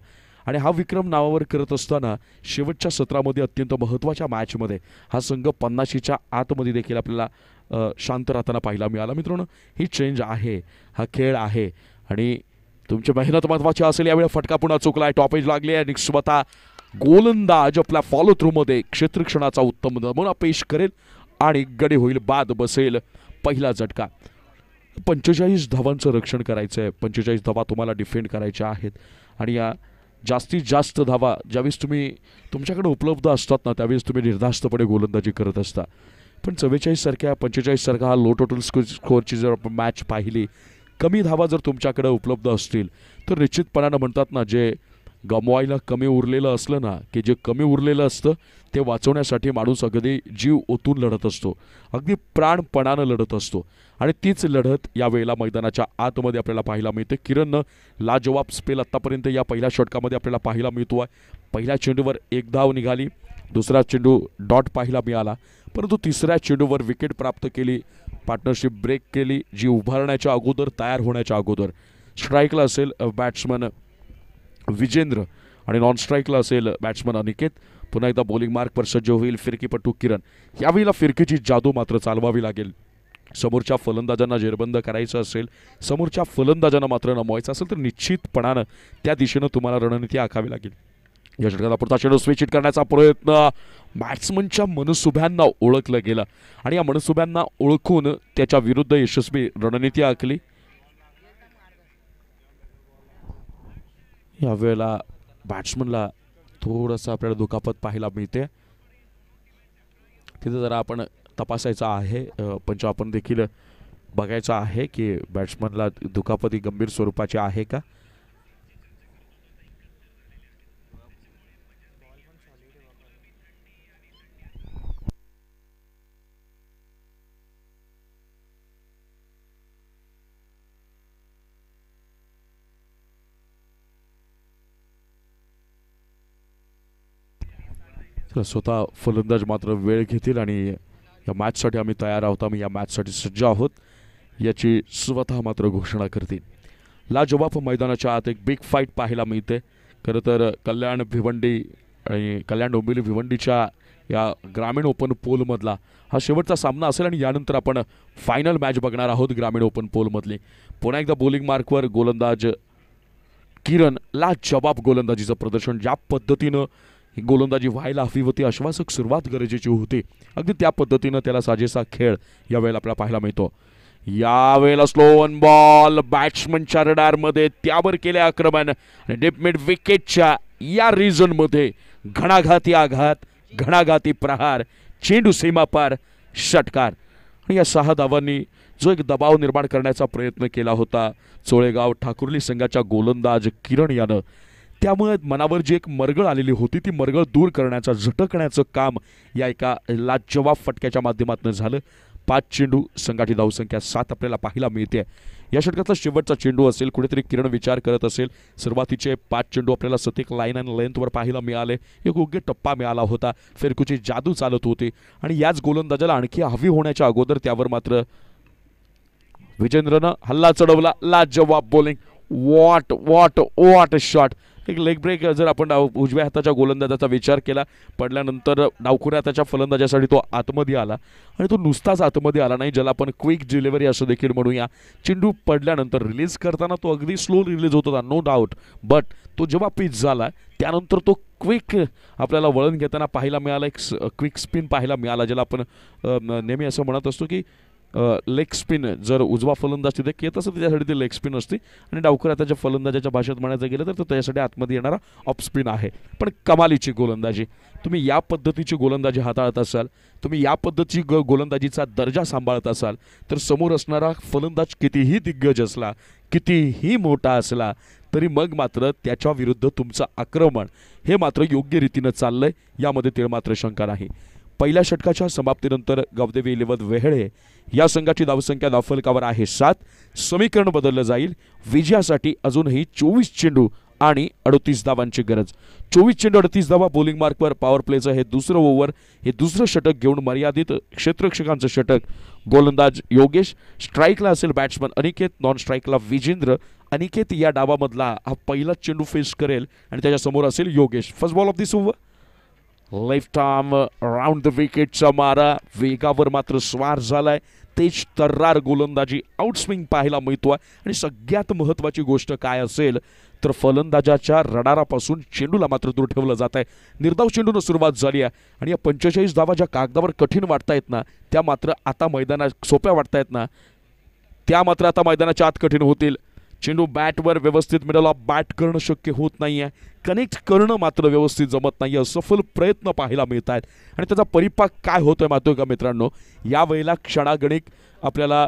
[SPEAKER 2] आणि हा विक्रम नावावर करत असताना शेवटच्या सत्रामध्ये अत्यंत महत्त्वाच्या मॅचमध्ये हा संघ 50च्या आतमध्ये देखील आपल्याला शांत राहताना पाहायला मिळाला. मित्रांनो, ही चेंज आहे, हा खेळ आहे आणि तुमची मेहनत महत्त्वाची असेल. यावेळी फटका पुन्हा चुकलाय, टॉपेज लागले आणि स्वतः गोलंदाज आपल्या फॉलो थ्रूमध्ये क्षेत्ररक्षणाचा उत्तम नमुना पेश करेल आणि गडी होईल, बाद बसेल. पहिला झटका. 45 धावांचं रक्षण करायचं आहे. 45 धावा तुम्हाला डिफेंड करायच्या आहेत आणि या जास्तीत जास्त धावा ज्यावेळेस तुमच्याकडे उपलब्ध असतात ना त्यावेळेस तुम्ही निर्धास्तपणे गोलंदाजी करत असता. पण 45 सारखा हा लो टोटल स्कोअरची जर आपण मॅच पाहिली, कमी धावा जर तुमच्याकडे उपलब्ध असतील तर निश्चितपणानं म्हणतात ना, जे गमवायला कमी उरलेलं असलं ना, की जे कमी उरलेलं असतं ते वाचवण्यासाठी माणूस अगदी जीव ओतून लढत असतो, अगदी प्राणपणानं लढत असतो आणि तीच लढत यावेळेला मैदानाच्या आतमध्ये आपल्याला पाहायला मिळते. किरणनं लाजवाब स्पेल आत्तापर्यंत या पहिल्या षटकामध्ये आपल्याला पाहायला मिळतो आहे. पहिल्या चेंडूवर 1 धाव निघाली, दुसरा चेंडू डॉट पाहायला मिळाला परंतु तिसऱ्या चेंडूवर विकेट प्राप्त केली, पार्टनरशिप ब्रेक केली जी उभारण्याच्या अगोदर, तयार होण्याच्या अगोदर. स्ट्राईकला असेल बॅट्समन विजेंद्र आणि नॉन स्ट्राईकला असेल बॅट्समन अनिकेत. पुन्हा एकदा बॉलिंग मार्कवर सज्ज होईल फिरकीपटू किरण. यावेळेला फिरकीची जादू मात्र चालवावी लागेल. समोरच्या फलंदाजांना जेरबंद करायचं असेल, समोरच्या फलंदाजांना मात्र नमवायचं असेल तर निश्चितपणानं त्या दिशेनं तुम्हाला रणनीती आखावी लागेल. या षटकाला पुढचा चेंडू स्विच हिट करण्याचा प्रयत्न. बॅट्समनच्या मनसुब्यांना ओळखलं गेलं आणि या मनसुब्यांना ओळखून त्याच्या विरुद्ध यशस्वी रणनीती आखली. यावेळेला बॅट्समनला थोडंसं आपल्याला दुखापत पाहायला मिळते. तिथे जरा आपण तपासायचं आहे, पंच आपण देखील बघायचं आहे की बॅट्समनला दुखापत ही गंभीर स्वरूपाची आहे का. स्वतः फलंदाज मात्र वेळ घेतील आणि या मॅचसाठी आम्ही तयार आहोत, आम्ही या मॅचसाठी सज्ज आहोत याची स्वतः मात्र घोषणा करतील. लाजवाब मैदानाच्या आत एक बिग फाईट पाहायला मिळते. खरं तर कल्याण भिवंडी आणि कल्याण डोंबिवली भिवंडीच्या या ग्रामीण ओपन पोलमधला हा शेवटचा सामना असेल आणि यानंतर आपण फायनल मॅच बघणार आहोत ग्रामीण ओपन पोलमधली. पुन्हा एकदा बॉलिंग मार्कवर गोलंदाज किरण. लाजवाब गोलंदाजीचं प्रदर्शन. ज्या पद्धतीनं ही गोलंदाजी व्हायला हवी होती, आश्वासक सुरुवात गरजेची होती, अगदी त्या पद्धतीनं त्याला साजेसा खेळ यावेळेला आपल्याला पाहायला मिळतो. यावेळेला स्लो ऑन बॉल बॅट्समनच्या रडारमध्ये, त्यावर केले आक्रमण आणि डीप मिड विकेटच्या या रिजनमध्ये घणाघाती आघात, घणाघाती प्रहार. चेंडू सीमापार, षटकार. आणि या 6 धावांनी जो एक दबाव निर्माण करण्याचा प्रयत्न केला होता चोळेगाव ठाकुर्ली संघाच्या गोलंदाज किरण यानं, त्यामुळे मनावर जी एक मरगळ आलेली होती ती मरगळ दूर करण्याचं, झटकण्याचं काम या एका लाजवाब फटक्याच्या माध्यमातून झालं. 5 चेंडू, संघाची धावसंख्या 7 आपल्याला पाहायला मिळते. या षटकातला शेवटचा चेंडू असेल, कुठेतरी किरण विचार करत असेल. सुरुवातीचे 5 चेंडू आपल्याला सतत लाईन आणि लेंथवर पाहायला मिळाले. एक योग्य टप्पा मिळाला होता, फिरकूची जादू चालत होती आणि याच गोलंदाजाला आणखी हवी होण्याच्या अगोदर त्यावर मात्र विजेंद्रनं हल्ला चढवला. लाजवाब bowling, what what what shot. एक लेग ब्रेक जर आपण उजव्या हाताच्या गोलंदाजाचा विचार केला, पडल्यानंतर डावखुऱ्या हाताच्या फलंदाजासाठी तो आतमध्ये आला आणि तो नुसताच आतमध्ये आला नाही, ज्याला आपण क्विक डिलिव्हरी असं देखील म्हणूया. चेंडू पडल्यानंतर रिलीज करताना तो अगदी स्लो रिलीज होत होता, नो डाऊट, बट तो जेव्हा पिच झाला त्यानंतर तो क्विक आपल्याला वळण घेताना पाहायला मिळाला. एक क्विक स्पिन पाहायला मिळाला, ज्याला आपण नेहमी असं म्हणत असतो की लेग स्पिन. जर उजवा फलंदाज तिथे येत असतं त्याच्यासाठी ते लेग स्पिन असते आणि डावखुऱ्या हाताच्या फलंदाजाच्या भाषेत म्हणायचं गेलं तर तो त्याच्यासाठी आतमध्ये येणारा ऑफ स्पिन आहे. पण कमालीची गोलंदाजी, तुम्ही या पद्धतीची गोलंदाजी हाताळत असाल, तुम्ही या पद्धतीची गोलंदाजीचा दर्जा सांभाळत असाल तर समोर असणारा फलंदाज कितीही दिग्गज असला, कितीही मोठा असला तरी मग मात्र त्याच्या विरुद्ध तुमचं आक्रमण हे मात्र योग्य रीतीनं चाललंय, यामध्ये तीळ मात्र शंका नाही. पहिल्या षटकाच्या समाप्तीनंतर गावदेवी 11 वेहळे या संघाची धावसंख्या धावफलकावर आहे 7. समीकरण बदललं जाईल. विजयासाठी अजूनही 24 चेंडू आणि 38 धावांची गरज. 24 चेंडू 38 धावा बॉलिंग मार्कवर. पॉवर प्लेचं हे दुसरं ओव्हर, हे दुसरं षटक घेऊन मर्यादित क्षेत्ररक्षकांचं षटक. गोलंदाज योगेश, स्ट्राईकला असेल बॅट्समन अनिकेत, नॉन स्ट्राईकला विजेंद्र. अनिकेत या डावामधला हा पहिला चेंडू फेस करेल आणि त्याच्यासमोर असेल Yogesh. First ball of this over, left arm round the विकेटचा मारा, वेगावर मात्र स्वार झालाय. तेज तर्रार गोलंदाजी, आउटस्विंग पाहायला मिळतोय आणि सगळ्यात महत्त्वाची गोष्ट काय असेल तर फलंदाजाच्या रडारापासून चेंडूला मात्र दूर ठेवलं जात आहे. निर्धाव चेंडूनं सुरुवात झाली आहे आणि या 45 धावा ज्या कागदावर कठीण वाटतायत ना, त्या मात्र आता मैदानात सोप्या वाटतायत ना, त्या मात्र आता मैदानाच्या आत कठीण होतील. चेंडू बॅटवर व्यवस्थित मिडल ऑफ बॅट करणं शक्य होत नाहीये, कनेक्ट करणं मात्र व्यवस्थित जमत नाहीये. सफल प्रयत्न पाहायला मिळत आहेत आणि त्याचा परिपाक काय होतोय माहिती का मित्रांनो, यावेळेला क्षणागणिक आपल्याला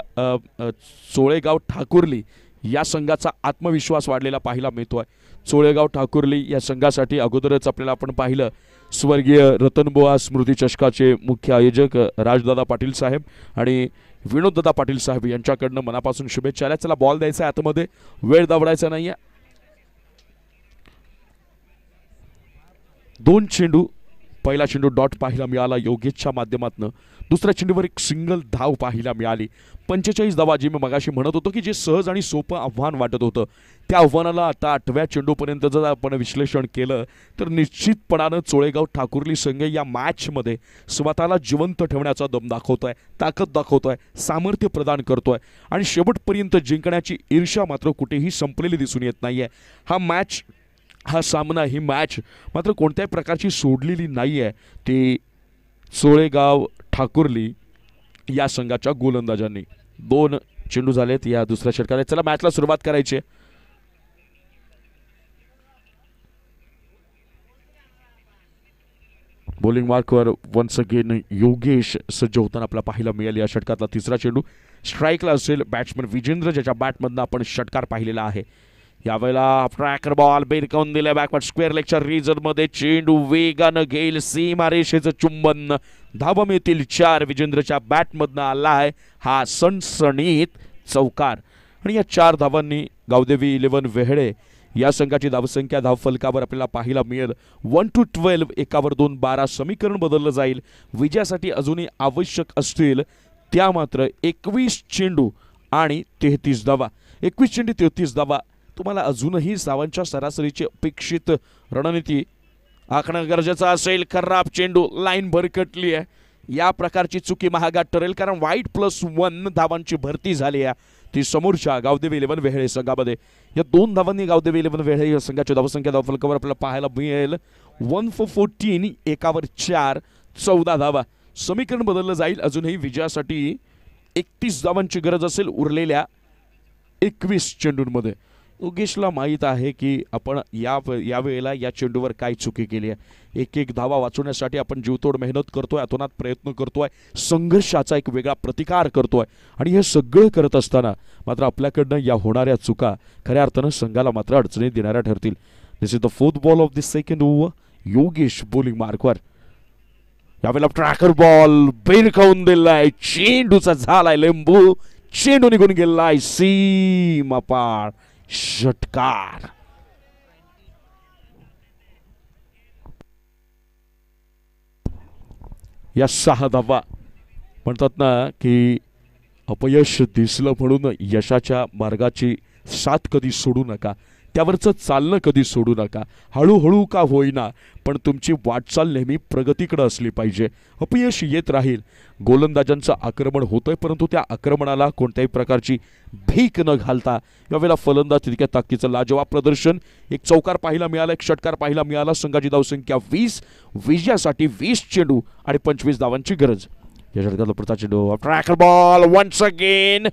[SPEAKER 2] चोळेगाव ठाकुर्ली या संघाचा आत्मविश्वास वाढलेला पाहायला मिळतोय. चोळेगाव ठाकुर्ली या संघासाठी अगोदरच आपल्याला आपण पाहिलं स्वर्गीय रतनबुवा स्मृती चषकाचे मुख्य आयोजक राजदादा पाटील साहेब आणि विनोददादा पाटील साहेब यांच्याकडनं मनापासून शुभेच्छा आल्या. चला बॉल द्यायचा आतमध्ये, वेळ दवडायचा नाहीये. 2 चेंडू, पहिला चेंडू डॉट पाहायला मिळाला योगेशच्या माध्यमातून, दुसऱ्या चेंडूवर एक सिंगल धाव पाहायला मिळाली. 45 धावा, जी मी मगाशी म्हणत होतो की जे सहज आणि सोपं आव्हान वाटत होतं, त्या आव्हानाला आता 8व्या चेंडूपर्यंत जर आपण विश्लेषण केलं तर निश्चितपणानं चोळेगाव ठाकुर्ली संघ या मॅचमध्ये स्वतःला जिवंत ठेवण्याचा दम दाखवतोय, ताकद दाखवतोय, सामर्थ्य प्रदान करतोय आणि शेवटपर्यंत जिंकण्याची ईर्ष्या मात्र कुठेही संपलेली दिसून येत नाहीये. हा सामना, ही मॅच मात्र कोणत्याही प्रकारची सोडलेली नाही आहे ती चोळेगाव ठाकुर्ली या संघाच्या गोलंदाजांनी. 2 चेंडू झालेत या दुसऱ्या षटकाला. चला मॅचला सुरुवात करायची. बॉलिंग मार्कवर वन्स अगेन योगेश सज्ज होताना आपल्याला पाहायला मिळेल. या षटकातला तिसरा चेंडू स्ट्राईकला असेल बॅट्समन विजेंद्र, ज्याच्या बॅटमधनं आपण षटकार पाहिलेला आहे. यावेळेला ट्रॅकर बॉल बेरकावून दिल्या बॅकवर्ड स्क्वेअर लेगच्या रिजनमध्ये. चेंडू वेगानं घेईल सीमारेषेचं चुंबन, धावा मिळतील 4. विजेंद्रच्या बॅटमधनं आला आहे हा सणसणीत चौकार आणि या 4 धावांनी गावदेवी 11 वेहळे या संघाची धावसंख्या धावफलकावर आपल्याला पाहायला मिळेल 1-12, 1वर 2, 12. समीकरण बदललं जाईल. विजयासाठी अजूनही आवश्यक असतील त्या मात्र 21 चेंडू आणि 33 धावा. 21 चेंडू 33 धावा. तुम्हाला अजूनही धावांच्या सरासरीची अपेक्षित रणनीती आखणं गरजेचं असेल. खराब चेंडू, लाईन भरकटली आहे. या प्रकारची चुकी महागात ठरेल, कारण वाईट +1 धावांची भरती झाली आहे ती समोरच्या गावदेवी 11 वेहळे संघामध्ये. या 2 धावांनी गावदेवी 11 वेहळे या संघाची धावसंख्या धावफलकावर आपल्याला पाहायला मिळेल 1 for 14, 1वर 4, 14 धावा. समीकरण बदललं जाईल. अजूनही विजयासाठी 31 धावांची गरज असेल उरलेल्या 21 चेंडूंमध्ये. योगेशला माहीत आहे की आपण या वेळेला या चेंडूवर काय चुकी केली आहे. एक एक धावा वाचवण्यासाठी आपण जीवतोड मेहनत करतोय, अतोनात प्रयत्न करतोय, संघर्षाचा एक वेगळा प्रतिकार करतोय आणि हे सगळं करत असताना मात्र आपल्याकडनं या होणाऱ्या चुका खऱ्या अर्थानं संघाला मात्र अडचणी देणाऱ्या ठरतील. This is the fourth ball of the second over. Yogesh bowling मार्कवर. यावेळेला ट्रॅकर बॉल बेरकावून दिलाय, चेंडूचा झालाय लिंबू, चेंडू निघून गेलाय सीमा पार. षटकार. या 6 धावा म्हणतात ना की अपयश दिसलं म्हणून यशाच्या मार्गाची साथ कधी सोडू नका, त्यावरचं चालणं कधी सोडू नका. हळूहळू का होईना पण तुमची वाटचाल नेहमी प्रगतीकडे असली पाहिजे. अपयश येत राहील, गोलंदाजांचं आक्रमण होतंय, परंतु त्या आक्रमणाला कोणत्याही प्रकारची भीक न घालता यावेळेला फलंदाज तितक्या ताकदीचं लाजवाब प्रदर्शन. एक चौकार पाहायला मिळाला, एक षटकार पाहायला मिळाला. संघाची धावसंख्या 20, विजयासाठी 20 चेंडू आणि 25 धावांची गरज. या षटकातला प्रथा चेंडू, ट्रॅकर बॉल वन्स अगेन.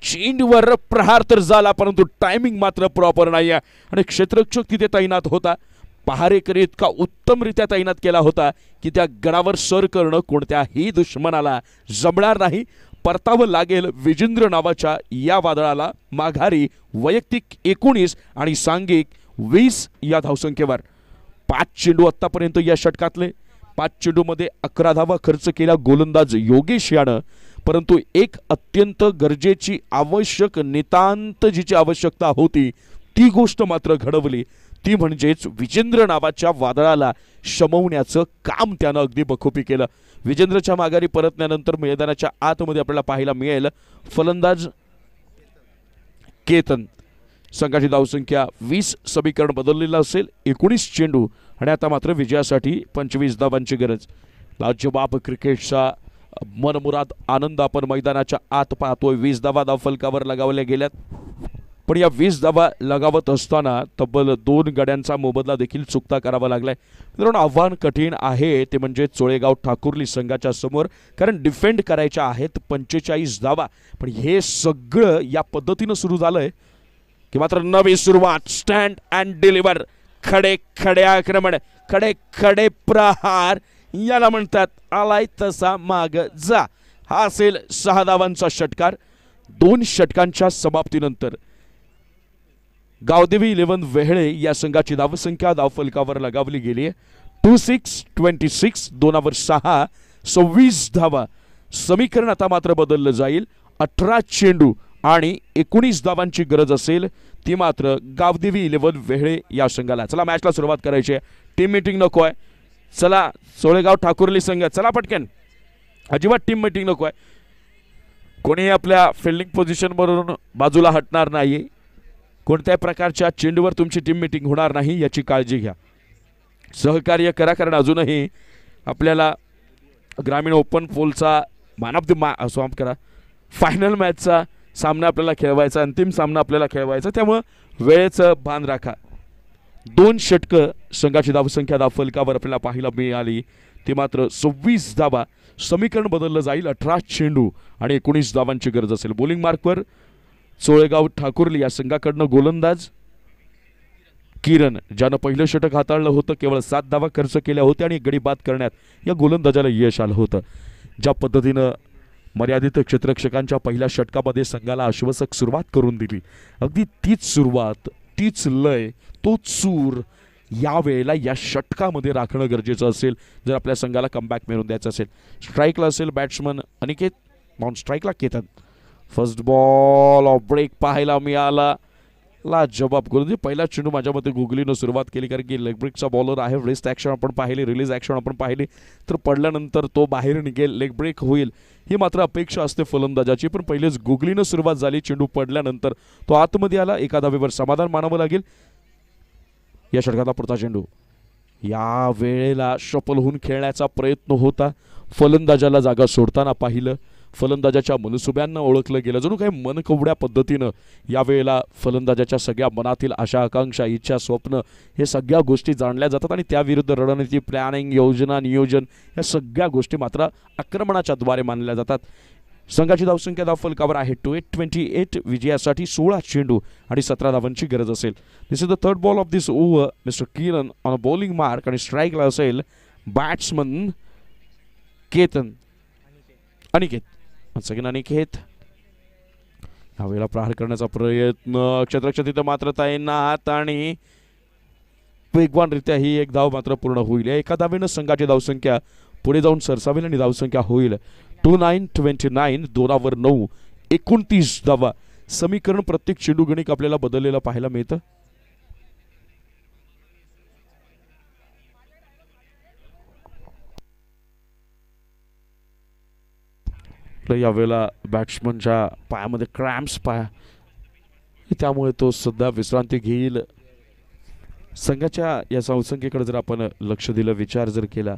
[SPEAKER 2] चेंडूवर प्रहार तर झाला परंतु टायमिंग मात्र प्रॉपर नाही आहे आणि क्षेत्ररक्षक तिथे तैनात होता. पहारेकरी इतका उत्तमरित्या तैनात केला होता की त्या गडावर सर करणं कोणत्याही दुश्मनाला जमणार नाही. परतावं लागेल विजेंद्र नावाच्या या वादळाला माघारी वैयक्तिक 19 आणि सांघिक 20 या धावसंख्येवर. 5 चेंडू आतापर्यंत या षटकातले. 5 चेंडूमध्ये 11 धावा खर्च केला गोलंदाज योगेश यानं, परंतु एक अत्यंत गरजेची आवश्यक नितांत जिची आवश्यकता होती ती गोष्ट मात्र घडवली, ती म्हणजेच विजेंद्र नावाच्या वादळाला शमवण्याचं काम त्यानं अगदी बखूबी केलं. विजेंद्रच्या माघारी परतल्यानंतर मैदानाच्या आतमध्ये आपल्याला पाहायला मिळेल फलंदाज केतन. संघाची धावसंख्या 20, समीकरण बदललेलं असेल. 19 चेंडू आणि आता मात्र विजयासाठी 25 धावांची गरज. लाजवाब क्रिकेटचा मनमुराद आनंद आपण मैदानाच्या आत पाहतोय. 20 धावा धावफलकावर लगावल्या गेल्यात, पण या 20 धावा लगावत असताना तब्बल 2 गड्यांचा मोबदला देखील चुकता करावा लागलाय. मित्रांनो, आव्हान कठीण आहे ते म्हणजे चोळेगाव ठाकुर्ली संघाच्या समोर, कारण डिफेंड करायच्या आहेत 45 धावा. पण हे सगळं या पद्धतीनं सुरू झालंय की मात्र नवी सुरुवात. स्टँड अँड डिलिव्हर, खडे खडे आक्रमण, खडे खडे प्रहार याला म्हणतात. आलाय तसा माग जा. हा असेल 6 धावांचा षटकार. 2 षटकांच्या समाप्तीनंतर गावदेवी 11 वेहळे या संघाची धावसंख्या धावफलकावर लगावली गेली आहे. 26-26, 2/6, 26 धावा. समीकरण आता मात्र बदललं जाईल. 18 चेंडू आणि 19 धावांची गरज असेल, ती मात्र गावदेवी 11 वेहळे या संघाला. चला मॅचला सुरुवात करायची आहे. टीम मीटिंग नको आहे. चला चोळेगाव ठाकुर्ली संघ, चला पटकन. अजिबात टीम मीटिंग नको आहे. कोणीही आपल्या फिल्डिंग पोझिशनवरून बाजूला हटणार नाही. कोणत्याही प्रकारच्या चेंडूवर तुमची टीम मीटिंग होणार नाही याची काळजी घ्या. सहकार्य करा, कारण अजूनही आपल्याला ग्रामीण ओपन पोलचा मॅन ऑफ द सॉम करा, फायनल मॅचचा सामना आपल्याला खेळवायचा, अंतिम सामना आपल्याला खेळवायचा, त्यामुळं वेळेचं भान राखा. 2 षटकं संघाची धावसंख्या धावफलकावर आपल्याला पाहायला मिळाली, ती मात्र 26 धावा. समीकरण बदललं जाईल. 18 चेंडू आणि 19 धावांची गरज असेल. बॉलिंग मार्कवर चोळेगाव ठाकुर्ली या संघाकडनं गोलंदाज किरण, ज्यानं पहिलं षटक हाताळलं होतं. केवळ 7 धावा खर्च केल्या होत्या आणि गडी बाद करण्यात या गोलंदाजाला यश आलं होतं. ज्या पद्धतीनं मर्यादित क्षेत्ररक्षकांच्या पहिल्या षटकामध्ये संघाला आश्वासक सुरुवात करून दिली, अगदी तीच सुरुवात, तीच लय, तोच सूर यावेळेला या षटकामध्ये राखणं गरजेचं असेल जर आपल्या संघाला कमबॅक मिळवून द्यायचं असेल. स्ट्राईकला असेल बॅट्समन अनिकेत, नॉन स्ट्राईकला Ketan. First ball off break पाहायला मिळाला. लाजवाब गोलंदाजी. पहिला चेंडू माझ्या मते गुगलीनं सुरुवात केली, कारण की लेग ब्रेकचा बॉलर आहे. रिस्ट ॲक्शन आपण पाहिली, रिलीज ॲक्शन आपण पाहिली, तर पडल्यानंतर तो बाहेर निघेल, लेग ब्रेक होईल ही मात्र अपेक्षा असते फलंदाजाची. पण पहिलेच गुगलीनं सुरुवात झाली. चेंडू पडल्यानंतर तो आतमध्ये आला. एका धावेवर समाधान मानावं लागेल. या षटकातला पुढचा चेंडू या वेळेला शफल होऊन खेळण्याचा प्रयत्न होता. फलंदाजाला जागा सोडताना पाहिलं. फलंदाजाच्या मनसुब्यांना ओळखलं गेलं. जणू काही मनकवड्या पद्धतीनं यावेळेला फलंदाजाच्या सगळ्या मनातील आशा, आकांक्षा, इच्छा, स्वप्न हे सगळ्या गोष्टी जाणल्या जातात आणि त्याविरुद्ध रणनीती, प्लॅनिंग, योजना, नियोजन या सगळ्या गोष्टी मात्र आक्रमणाच्या द्वारे मानल्या जातात. संघाची धावसंख्या धाव फलकावर आहे 28. विजयासाठी 16 चेंडू आणि 17 धावांची गरज असेल. This is the third ball of this over. Mister Kiran on a bowling mark आणि स्ट्राईकला असेल बॅट्समन अनिकेत. सेकंड अनिकेत यावेळेला प्रहार करण्याचा प्रयत्न क्षेत्ररक्षक तिथं मात्र तैनात आणि वेगवानरित्या ही एक धाव मात्र पूर्ण होईल. एका धावेनं संघाची धावसंख्या पुढे जाऊन सरसावेल आणि धावसंख्या होईल 29-29. 2/9 29 धावा. समीकरण प्रत्येक चेंडू गणिक आपल्याला बदललेलं पाहायला मिळतं. यावेळेला बॅट्समनच्या पायामध्ये क्रॅम्प्स त्यामुळे तो सध्या विश्रांती घेईल. संघाच्या या धावसंख्येकडे जर आपण लक्ष दिलं, विचार जर केला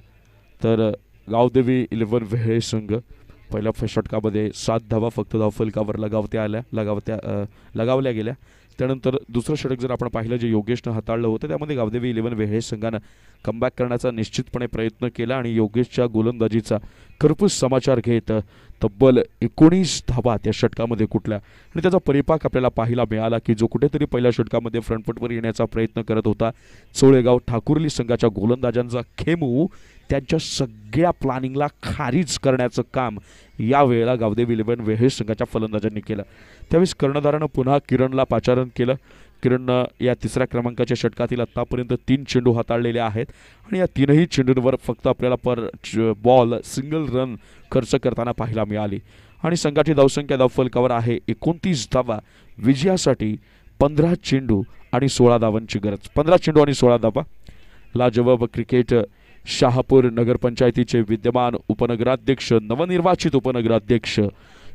[SPEAKER 2] तर गावदेवी 11 वेहेळे संघ पहिल्या षटकामध्ये 7 धावा फक्त धावफलकावर लगावल्या गेल्या. त्यानंतर दुसरं षटक जर आपण पाहिलं जे योगेशनं हाताळलं होतं त्यामध्ये गावदेवी 11 वेहेळे संघानं कमबॅक करण्याचा निश्चितपणे प्रयत्न केला आणि योगेशच्या गोलंदाजीचा खरपूस समाचार घेत तब्बल 19 धावा त्या षटकामध्ये कुठल्या आणि त्याचा परिपाक आपल्याला पाहायला मिळाला की जो कुठेतरी पहिल्या षटकामध्ये फ्रंटफुटवर येण्याचा प्रयत्न करत होता चोळेगाव ठाकुर्ली संघाच्या गोलंदाजांचा खेमू त्यांच्या सगळ्या प्लॅनिंगला खारीज करण्याचं काम यावेळेला गावदेवी 11 वेहेळे संघाच्या फलंदाजांनी केलं. त्यावेळेस कर्णधारानं पुन्हा किरणला पाचारण केलं. किरणनं या तिसऱ्या क्रमांकाच्या षटकातील आत्तापर्यंत 3 चेंडू हाताळलेले आहेत आणि या 3ही चेंडूंवर फक्त आपल्याला पर बॉल सिंगल रन खर्च करताना पाहायला मिळाली आणि संघाची धावसंख्या धावफलकावर आहे 29 धावा. विजयासाठी 15 चेंडू आणि 16 धावांची गरज. 15 चेंडू आणि 16 धावा. लाजवाब क्रिकेट शहापूर नगरपंचायतीचे विद्यमान उपनगराध्यक्ष नवनिर्वाचित उपनगराध्यक्ष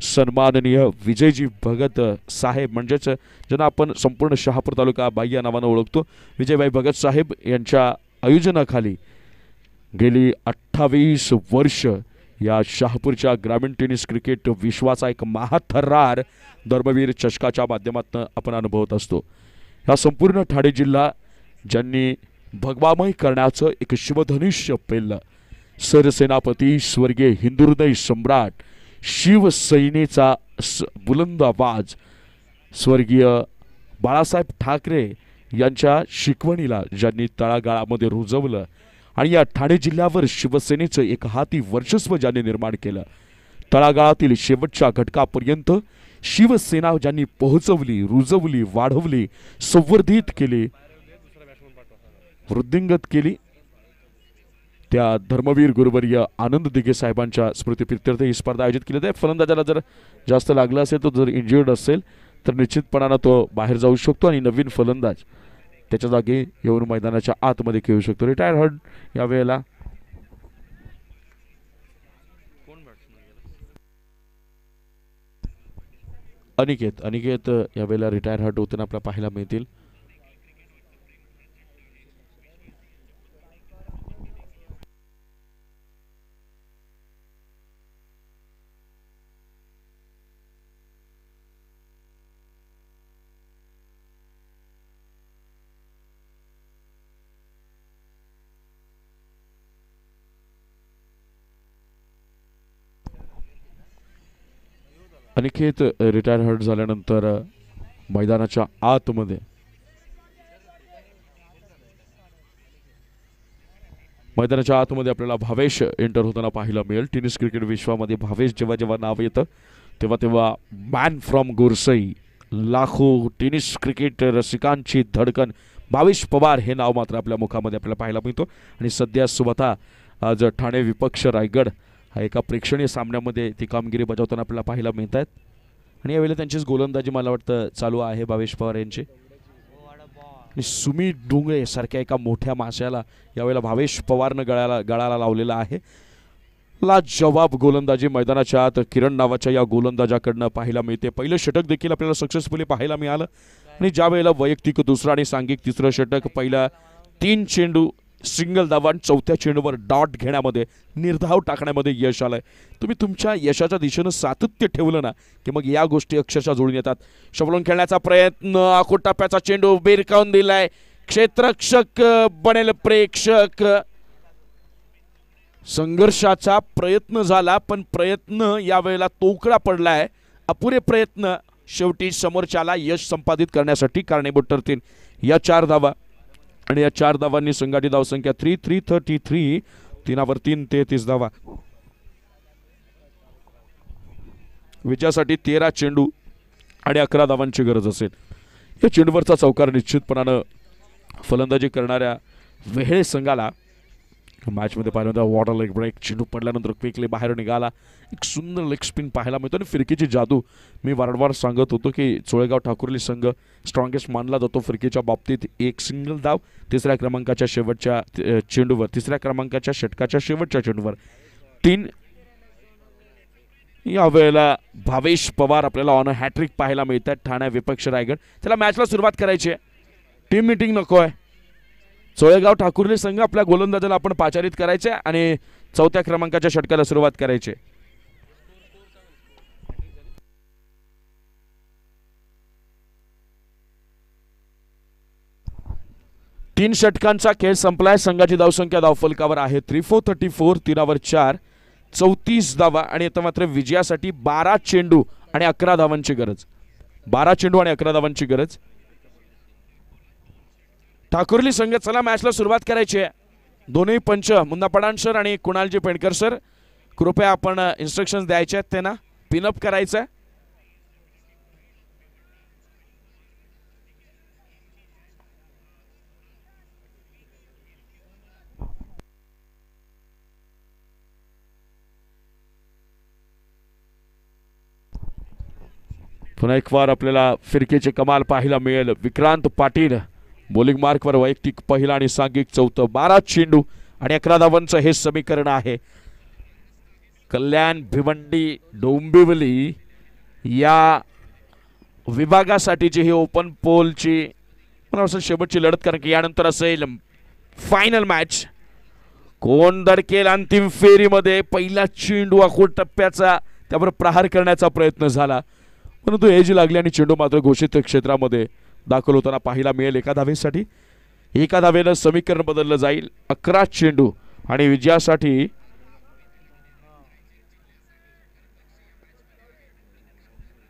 [SPEAKER 2] सन्माननीय विजयजी भगत साहेब म्हणजेच ज्यांना आपण संपूर्ण शहापूर तालुका बाई या नावानं ओळखतो विजयभाई भगत साहेब यांच्या आयोजनाखाली गेली 28 वर्ष या शहापूरच्या ग्रामीण टेनिस क्रिकेट विश्वाचा एक महाथरार धर्मवीर चषकाच्या माध्यमातून आपण अनुभवत असतो. हा संपूर्ण ठाणे जिल्हा ज्यांनी भगवामय करण्याचं एक शिवधनुष्य पेललं सरसेनापती स्वर्गीय हिंदुहृदय सम्राट शिवसेनेचा बुलंद आवाज स्वर्गीय बाळासाहेब ठाकरे यांच्या शिकवणीला ज्यांनी तळागाळामध्ये रुजवलं आणि या ठाणे जिल्ह्यावर शिवसेनेचं एक हाती वर्चस्व ज्यांनी निर्माण केलं तळागाळातील शेवटच्या घटकापर्यंत शिवसेना ज्यांनी पोहोचवली रुजवली वाढवली संवर्धित केली वृद्धिंगत केली त्या धर्मवीर गुरुवर्य आनंद दिघे साहेबांच्या स्मृतीप्रित्यर्थ ही स्पर्धा आयोजित केली आहे. फलंदाजाला जर जास्त लागलं असेल तो जर इंजुर्ड असेल तर निश्चितपणानं तो बाहेर जाऊ शकतो आणि नवीन फलंदाज त्याच्या जागी येऊन मैदानाच्या आतमध्ये खेळू शकतो. रिटायर हर्ड यावेळेला अनिकेत यावेळेला रिटायर हर्ट होताना आपल्याला पाहायला मिळतील. अनिकेत रिटायर हर्ट झाल्यानंतर मैदानाच्या आतमध्ये आपल्याला भावेश एंटर होताना पाहायला मिळेल. टेनिस क्रिकेट विश्वामध्ये भावेश जेव्हा जेव्हा नाव येतं तेव्हा मॅन फ्रॉम गोरसई लाखो टेनिस क्रिकेट रसिकांची धडकन भावेश पवार हे नाव मात्र आपल्या मुखामध्ये आपल्याला पाहायला मिळतो आणि सध्या स्वतः आज ठाणे विपक्ष रायगड हा एका प्रेक्षणीय सामन्यामध्ये ती कामगिरी बजावताना आपल्याला पाहायला मिळत आहेत आणि यावेळेला त्यांचीच गोलंदाजी मला वाटतं चालू आहे भावेश पवार यांची आणि सुमित डोंगळे सारख्या एका मोठ्या माश्याला यावेळेला भावेश पवारनं गळाला लावलेला आहे. लाजवाब गोलंदाजी मैदानाच्या आत किरण नावाच्या या गोलंदाजाकडनं पाहायला मिळते. पहिलं षटक देखील आपल्याला सक्सेसफुली पाहायला मिळालं आणि ज्या वेळेला वैयक्तिक दुसरं आणि सांघिक तिसरं षटक पहिला 3 चेंडू सिंगल धावा चौथ्या चेंडूवर डॉट घेण्यामध्ये निर्धाव टाकण्यामध्ये यश आलंय. तुम्ही तुमच्या यशाच्या दिशेनं सातत्य ठेवलं ना की मग या गोष्टी अक्षरशः जुळून येतात. शबलून खेळण्याचा प्रयत्न आखूट टप्प्याचा चेंडू बिरकावून दिलाय. क्षेत्ररक्षक बनेल प्रेक्षक संघर्षाचा प्रयत्न झाला, पण प्रयत्न यावेळेला तोकडा पडलाय. अपुरे प्रयत्न शेवटी समोरच्याला यश संपादित करण्यासाठी कारणीभूत ठरतील. या 4 धावा आणि या 4 धावांनी संघाची धावसंख्या 333, 3 33 धावा. विजयासाठी 13 चेंडू आणि 11 धावांची गरज असेल. या चेंडूवरचा चौकार निश्चितपणानं फलंदाजी करणाऱ्या वेहेळे संघाला मॅचमध्ये पाहिलं होतं. वॉटर लेग ब्रेक, चेंडू पडल्यानंतर क्विकली बाहेर निघाला. एक सुंदर लेग स्पिन पाहायला मिळतो आणि फिरकीची जादू. मी वारंवार सांगत होतो की चोळेगाव ठाकुर्ली संघ स्ट्रॉंगेस्ट मानला जातो फिरकीच्या बाबतीत. एक सिंगल धाव तिसऱ्या क्रमांकाच्या शेवटच्या चेंडूवर, तिसऱ्या क्रमांकाच्या षटकाच्या शेवटच्या चेंडूवर 3. यावेळेला भावेश पवार आपल्याला ऑन हॅट्रिक पाहायला मिळतात. ठाणे विपक्ष रायगड. त्याला मॅचला सुरुवात करायची आहे. टीम मीटिंग नको आहे. चोळेगाव ठाकुर्ली संघ आपल्या गोलंदाजाला आपण पाचारित करायचे आणि 4थ्या क्रमांकाच्या षटकाला सुरुवात करायची. तीन षटकांचा खेळ संपलाय. संघाची धावसंख्या धावफलकावर आहे 34, 3 34 धावा आणि आता मात्र विजयासाठी 12 चेंडू आणि 11 धावांची गरज. 12 चेंडू आणि 11 धावांची गरज. ठाकुर्ली संघ चला मॅचला सुरुवात करायची आहे. दोन्ही पंच मुन्ना पडाण सर आणि कुणालजी पेंडकर सर, कृपया आपण इन्स्ट्रक्शन्स द्यायचे आहेत त्यांना. पिनअप करायचं आहे. पुन्हा एक वार आपल्याला फिरकीचे कमाल पाहायला मिळेल. विक्रांत पाटील बॉलिंग मार्कवर वैयक्तिक पहिला आणि सांघिक 4. 12 चेंडू आणि 11 धावांचं हे समीकरण आहे. कल्याण भिवंडी डोंबिवली या विभागासाठीची ही ओपन पोलची मला असं शेवटची लढत, कारण की यानंतर असेल फायनल मॅच. कोण धडकेल अंतिम फेरीमध्ये. पहिला चेंडू आखूड टप्प्याचा, त्यावर प्रहार करण्याचा प्रयत्न झाला, परंतु एज लागली आणि चेंडू मात्र घोषित क्षेत्रामध्ये दाखल होताना पाहायला मिळेल. एका धावेसाठी, एका धावेनं समीकरण बदललं जाईल. 11 चेंडू आणि विजयासाठी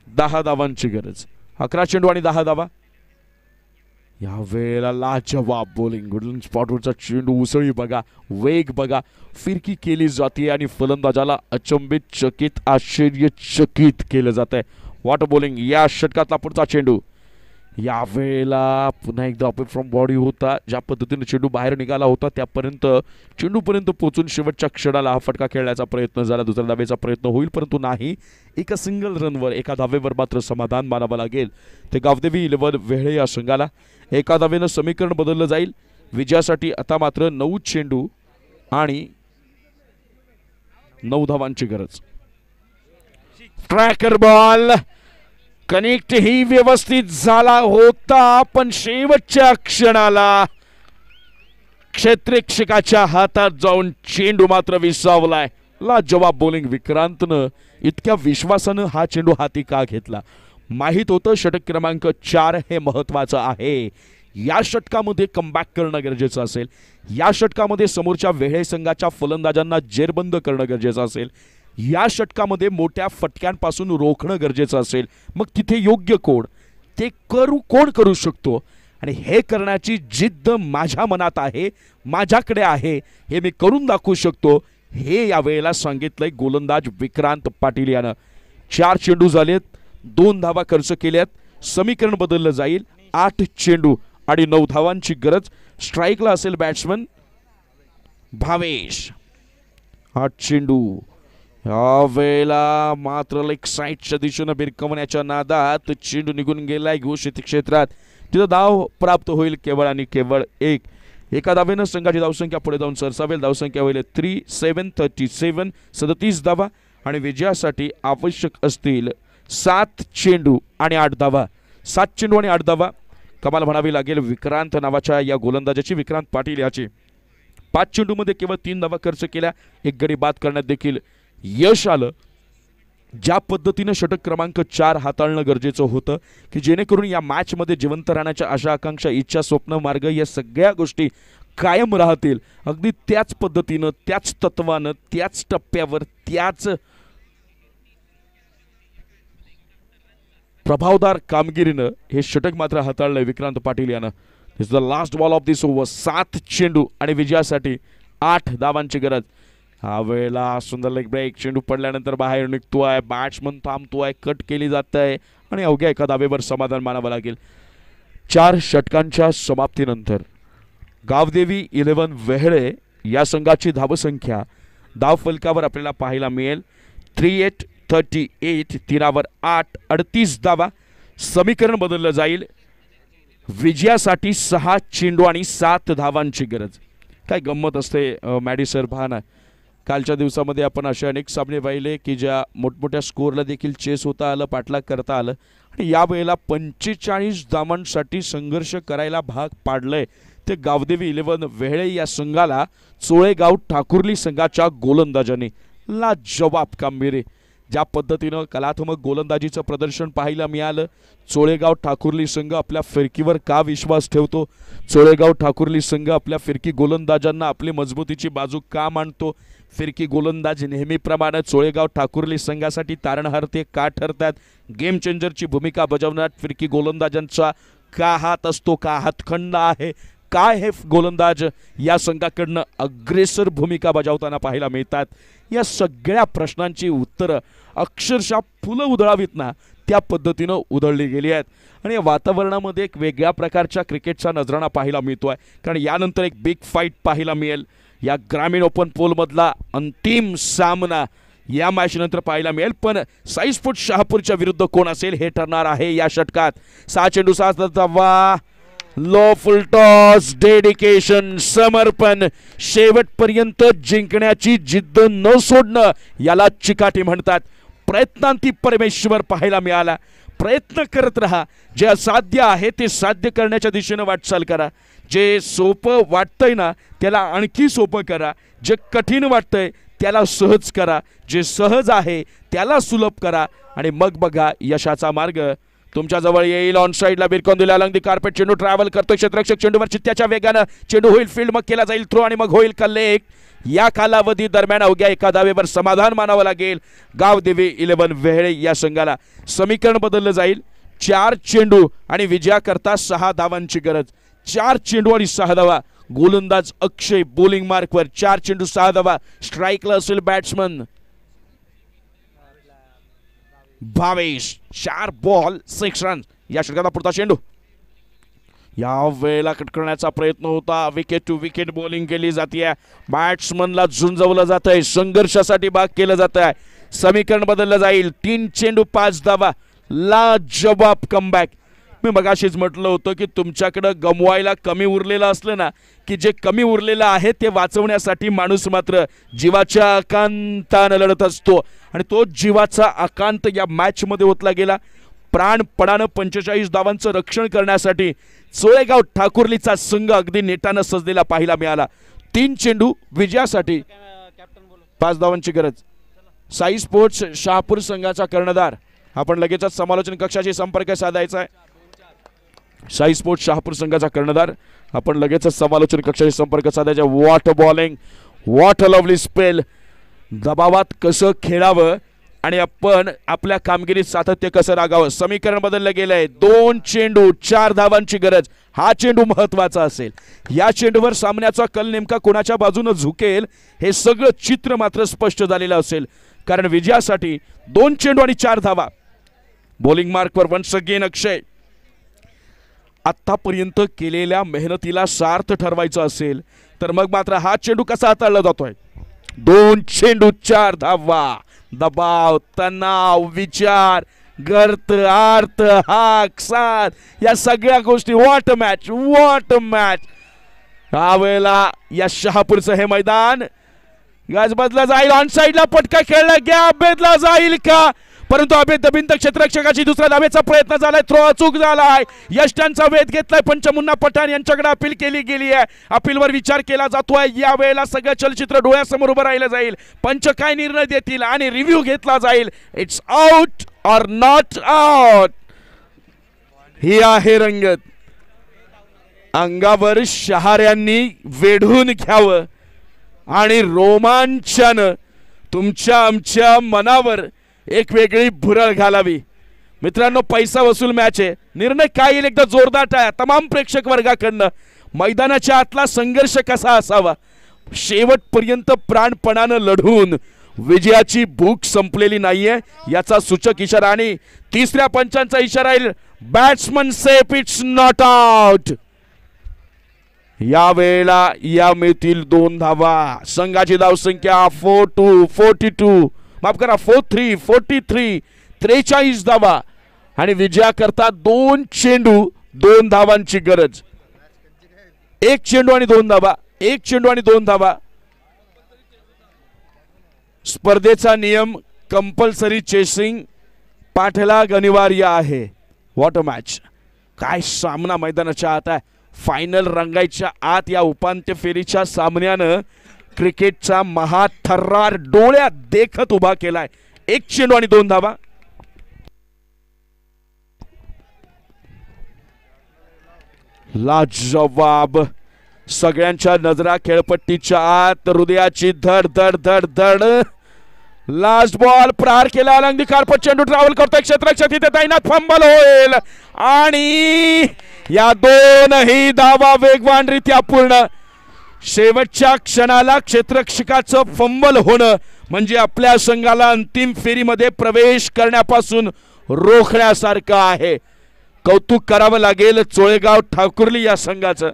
[SPEAKER 2] 10 धावांची गरज. 11 चेंडू आणि 10 धावा. यावेळेला लाजवाब बॉलिंग. गुडलंग स्पॉटवरचा चेंडू, उसळी बघा, वेग बघा, फिरकी केली जाते आणि फलंदाजाला अचंबित, चकित, आश्चर्यचकित केलं जात आहे. Water bowling. या षटकातला पुढचा चेंडू यावेळेला पुन्हा एकदा अप फ्रॉम बॉडी होता. ज्या पद्धतीने चेंडू बाहेर निघाला होता त्यापर्यंत चेंडूपर्यंत पोहोचून शेवटच्या क्षणाला हा फटका खेळण्याचा प्रयत्न झाला. दुसऱ्या धावेचा प्रयत्न होईल परंतु नाही. एका सिंगल रनवर, एका धावेवर मात्र समाधान मानावं लागेल. ते गावदेवी 11 वेहेळे या संघाला. एका धावेनं समीकरण बदललं जाईल. विजयासाठी आता मात्र 9 चेंडू आणि 9 धावांची गरज. ट्रॅकर बॉल कनेक्ट ही व्यवस्थित झाला होता, पण शेवटच्या क्षणाला क्षेत्ररक्षकाच्या हातात जाऊन चेंडू मात्र विसावलाय. लाजवाब बॉलिंग. विक्रांतनं इतक्या विश्वासानं हा चेंडू हाती का घेतला. माहित होतं षटक क्रमांक 4 हे महत्वाचं आहे. या षटकामध्ये कमबॅक करणं गरजेचं असेल. या षटकामध्ये समोरच्या वेहेळे संघाच्या फलंदाजांना जेरबंद करणं गरजेचं असेल. या षटकामध्ये मोठ्या फटक्यांपासून रोखणं गरजेचं असेल. मग तिथे योग्य कोण, ते कोण करू शकतो, आणि हे करण्याची जिद्द माझ्या मनात आहे, माझ्याकडे आहे, हे मी करून दाखवू शकतो, हे यावेळेला सांगितलंय गोलंदाज विक्रांत पाटील यानं. 4 चेंडू झालेत, 2 धावा खर्च केल्यात. समीकरण बदललं जाईल. 8 चेंडू आणि 9 धावांची गरज. स्ट्राईकला असेल बॅट्समन भावेश. 8 चेंडू. यावेळेला मात्र लेग साईडच्या दिशेनं भिरकवण्याच्या नादात चेंडू निघून गेलाय घोषित क्षेत्रात. तिथं धाव प्राप्त होईल केवळ आणि केवळ 1. एका धावेनं संघाची धावसंख्या पुढे जाऊन सरसावेल. धावसंख्या होईल 37, 37 धावा आणि विजयासाठी आवश्यक असतील 7 चेंडू आणि 8 धावा. 7 चेंडू आणि 8 धावा कमाल म्हणावी लागेल विक्रांत नावाच्या या गोलंदाजाची, विक्रांत पाटील याची. 5 चेंडूमध्ये केवळ 3 धावा खर्च केल्या. एक गडी बाद करण्यात देखील यश आलं. ज्या पद्धतीने षटक क्रमांक 4 हाताळणं गरजेचं होतं की जेणेकरून या मॅचमध्ये जिवंत राहण्याच्या आशा, आकांक्षा, इच्छा, स्वप्न, मार्ग या सगळ्या गोष्टी कायम राहतील. अगदी त्याच पद्धतीनं, त्याच तत्वानं, त्याच टप्प्यावर, त्याच प्रभावदार कामगिरीनं हे षटक मात्र हाताळलंय विक्रांत पाटील यानं. Is the last ball of this over. 7 चेंडू आणि विजयासाठी 8 धावांची गरज. हा वेळेला सुंदर लेग ब्रेक. चेंडू पडल्यानंतर बाहेर निघतोय, बॅट्समन थांबतोय, कट केली जात आहे आणि अवघ्या एका धावेवर समाधान मानावं लागेल. 4 षटकांच्या समाप्तीनंतर गावदेवी 11 वेहळे या संघाची धावसंख्या धावफलकावर आपल्याला पाहायला मिळेल 38 तीरावर 8 38 धावा. समीकरण बदललं जाईल. विजयासाठी 6 चेंडू आणि 7 धावांची गरज. काय गंमत असते मॅडी सर, पहा ना, कालच्या दिवसामध्ये आपण असे अनेक सामने पाहिले की ज्या मोठमोठ्या स्कोअरला देखील चेस होता आलं, पाठलाग करता आलं आणि यावेळेला 45 धावांसाठी संघर्ष करायला भाग पाडलंय ते गावदेवी 11 वेहळे या संघाला चोळेगाव ठाकुर्ली संघाच्या गोलंदाजांनी. लाजवाब कामगिरी. ज्या पद्धतीनं कलात्मक गोलंदाजीचं प्रदर्शन पाहायला मिळालं. चोळेगाव ठाकुर्ली संघ आपल्या फिरकीवर का विश्वास ठेवतो, चोळेगाव ठाकुर्ली संघ आपल्या फिरकी गोलंदाजांना आपली मजबूतीची बाजू का मांडतो, फिरकी गोलंदाज नेहमीप्रमाणे चोळेगाव ठाकुर्ली संघासाठी तारणहार का ठरतात, गेम चेंजरची भूमिका बजावण्यात फिरकी गोलंदाजांचा का हात असतो, का हातखंड आहे, काय हे गोलंदाज या संघाकडनं अग्रेसर भूमिका बजावताना पाहायला मिळतात. या सगळ्या प्रश्नांची उत्तरं अक्षरशः फुलं उधळावीत ना त्या पद्धतीनं उधळली गेली आहेत आणि या वातावरणामध्ये एक वेगळ्या प्रकारच्या क्रिकेटचा नजराणा पाहायला मिळतोय. कारण यानंतर एक बिग फाईट पाहायला मिळेल. या ग्रामीण ओपन पोलमधला अंतिम सामना या मॅचनंतर पाहायला मिळेल. पण साई स्पोर्ट्स शहापूरच्या विरुद्ध कोण असेल हे ठरणार आहे या षटकात. 6 चेंडू 7 धावा. लो फुल टॉस, डेडिकेशन, समर्पण, शेवटपर्यंत जिंकण्याची जिद्द न सोडणं याला चिकाटी म्हणतात. प्रयत्नांती परमेश्वर पाहायला मिळाला. प्रयत्न करत राहा. जे असाध्य आहे ते साध्य करण्याच्या दिशेनं वाटचाल करा. जे सोपं वाटतंय ना त्याला आणखी सोपं करा. जे कठीण वाटतंय त्याला सहज करा. जे सहज आहे त्याला सुलभ करा आणि मग बघा यशाचा मार्ग तुमच्या जवळ येईल. ऑन साईडला बिरकॉन दिला अलंग दी कार्पेट. चेंडू ट्रॅव्हल करतोय क्षेत्ररक्षक चेंडूवर चित्त्याच्या वेगानं. चेंडू होईल फील्ड, मग केला जाईल थ्रो आणि मग होईल कल्लेक. या कालावधी दरम्यान अवघ्या एका धावेवर समाधान मानावं लागेल गावदेवी 11 वेहळे या संघाला. समीकरण बदललं जाईल. 4 चेंडू आणि विजयाकरता 6 धावांची गरज. 4 चेंडू आणि 6 धावा. गोलंदाज अक्षय बॉलिंग मार्कवर. 4 चेंडू 6 धावा. स्ट्राईकला असेल बॅट्समन भावेश. 4 ball 6 run. या षटकाचा पुढचा चेंडू या वेळेला कट करण्याचा प्रयत्न होता. विकेट टू विकेट बॉलिंग केली जाते. बॅट्समनला झुंजवलं जात आहे. संघर्षासाठी भाग केलं जात आहे. समीकरण बदललं जाईल. 3 चेंडू 5 धावा. लाजवाब कमबॅक. मी मगाशीच म्हटलं होतं की तुमच्याकडं गमवायला कमी उरलेलं असलं ना की जे कमी उरलेलं आहे ते वाचवण्यासाठी माणूस मात्र जीवाच्या आकांतानं लढत असतो आणि तो जीवाचा आकांत या मॅचमध्ये ओतला गेला. प्राणपणानं 45 धावांचं रक्षण करण्यासाठी चोळेगाव ठाकुर्लीचा संघ अगदी नेटानं सजलेला पाहायला मिळाला. 3 चेंडू विजयासाठी 5 धावांची गरज. साई स्पोर्ट्स शहापूर संघाचा कर्णधार. आपण लगेचच समालोचन कक्षाशी संपर्क साधायचा आहे. साई स्पोर्ट्स शहापूर संघाचा कर्णधार आपण लगेचच समालोचन कक्षाशी संपर्क साधायचा. What a bowling, what a lovely spell. दबावात कसं खेळावं आणि आपण आपल्या कामगिरीत सातत्य कसं राखावं. समीकरण बदललं गेलंय. 2 चेंडू 4 धावांची गरज. हा चेंडू महत्वाचा असेल. या चेंडूवर सामन्याचा कल नेमका कोणाच्या बाजूने झुकेल हे सगळं चित्र मात्र स्पष्ट झालेलं असेल. कारण विजयासाठी 2 चेंडू आणि 4 धावा. बॉलिंग मार्कवर वन्स अगेन अक्षय. आतापर्यंत केलेल्या मेहनतीला सार्थ ठरवायचं असेल तर मग मात्र हा चेंडू कसा हाताळला जातोय. 2 चेंडू 4 धावा. दबाव, तणाव, विचार, गर्त, आर्त, हाक, साथ या सगळ्या गोष्टी. What a match, what a match. या वेळेला या शहापूरचं हे मैदान गज बदला जाईल. ऑन साईडला पटका खेळला, गॅप बेदला जाईल का, परंतु अभेदबिंद क्षेत्ररक्षकाची दुसऱ्या धावेचा प्रयत्न झालाय. थ्रो अचूक झालाय. यष्टांचा वेध घेतलाय. पंचमुन्ना पठाण यांच्याकडे अपील केली गेली आहे. अपीलवर विचार केला जातोय. या वेळेला सगळं चलचित्र डोळ्यासमोर उभं राहिलं जाईल. पंच काय निर्णय देतील आणि रिव्ह्यू घेतला जाईल. It's out or not out ही आहे रंगत.
[SPEAKER 3] अंगावर शहाऱ्यांनी वेढून घ्यावं आणि रोमांचानं तुमच्या आमच्या मनावर एक वेगळी भुरळ घालावी. मित्रांनो, पैसा वसूल मॅच आहे. निर्णय काय येईल एकदा जोरदार आहे तमाम प्रेक्षक वर्गाकडनं. मैदानाच्या आतला संघर्ष कसा असावा, शेवटपर्यंत प्राणपणानं लढून विजयाची भूक संपलेली नाहीये याचा सूचक इशारा. आणि तिसऱ्या पंचांचा इशारा येईल, batsman safe, it's not out. यावेळेला या मिळतील 2 धावा. संघाची धावसंख्या 42, माफ करा 43, 43 धावा. आणि विजयाकरता 2 चेंडू 2 धावांची गरज. 1 चेंडू आणि 2 धावा, 1 चेंडू आणि 2 धावा. स्पर्धेचा नियम कंपल्सरी चेसिंग, पाठलाग अनिवार्य आहे. What a match. काय सामना मैदानाच्या आत आहे. फायनल रंगायच्या आत या उपांत्य फेरीच्या सामन्यानं क्रिकेटचा महाथर्रार डोळ्यात देखत उभा केलाय. 1 चेंडू आणि 2 धावा. लाजवाब. सगळ्यांच्या नजरा खेळपट्टीच्या आत, हृदयाची धड धड धड धड. लास्ट बॉल प्रहार केला, अलंगी कारपट चेंडू ट्रॅव्हल करतोय क्षेत्ररक्षक तिथे तैनात, फंबल होईल आणि या 2ही धावा वेगवानरित्या पूर्ण. शेवटच्या क्षणाला क्षेत्ररक्षकाचं फंबल होणं म्हणजे आपल्या संघाला अंतिम फेरीमध्ये प्रवेश करण्यापासून रोखण्यासारखं आहे. कौतुक करावं लागेल चोळेगाव ठाकुर्ली या संघाचं.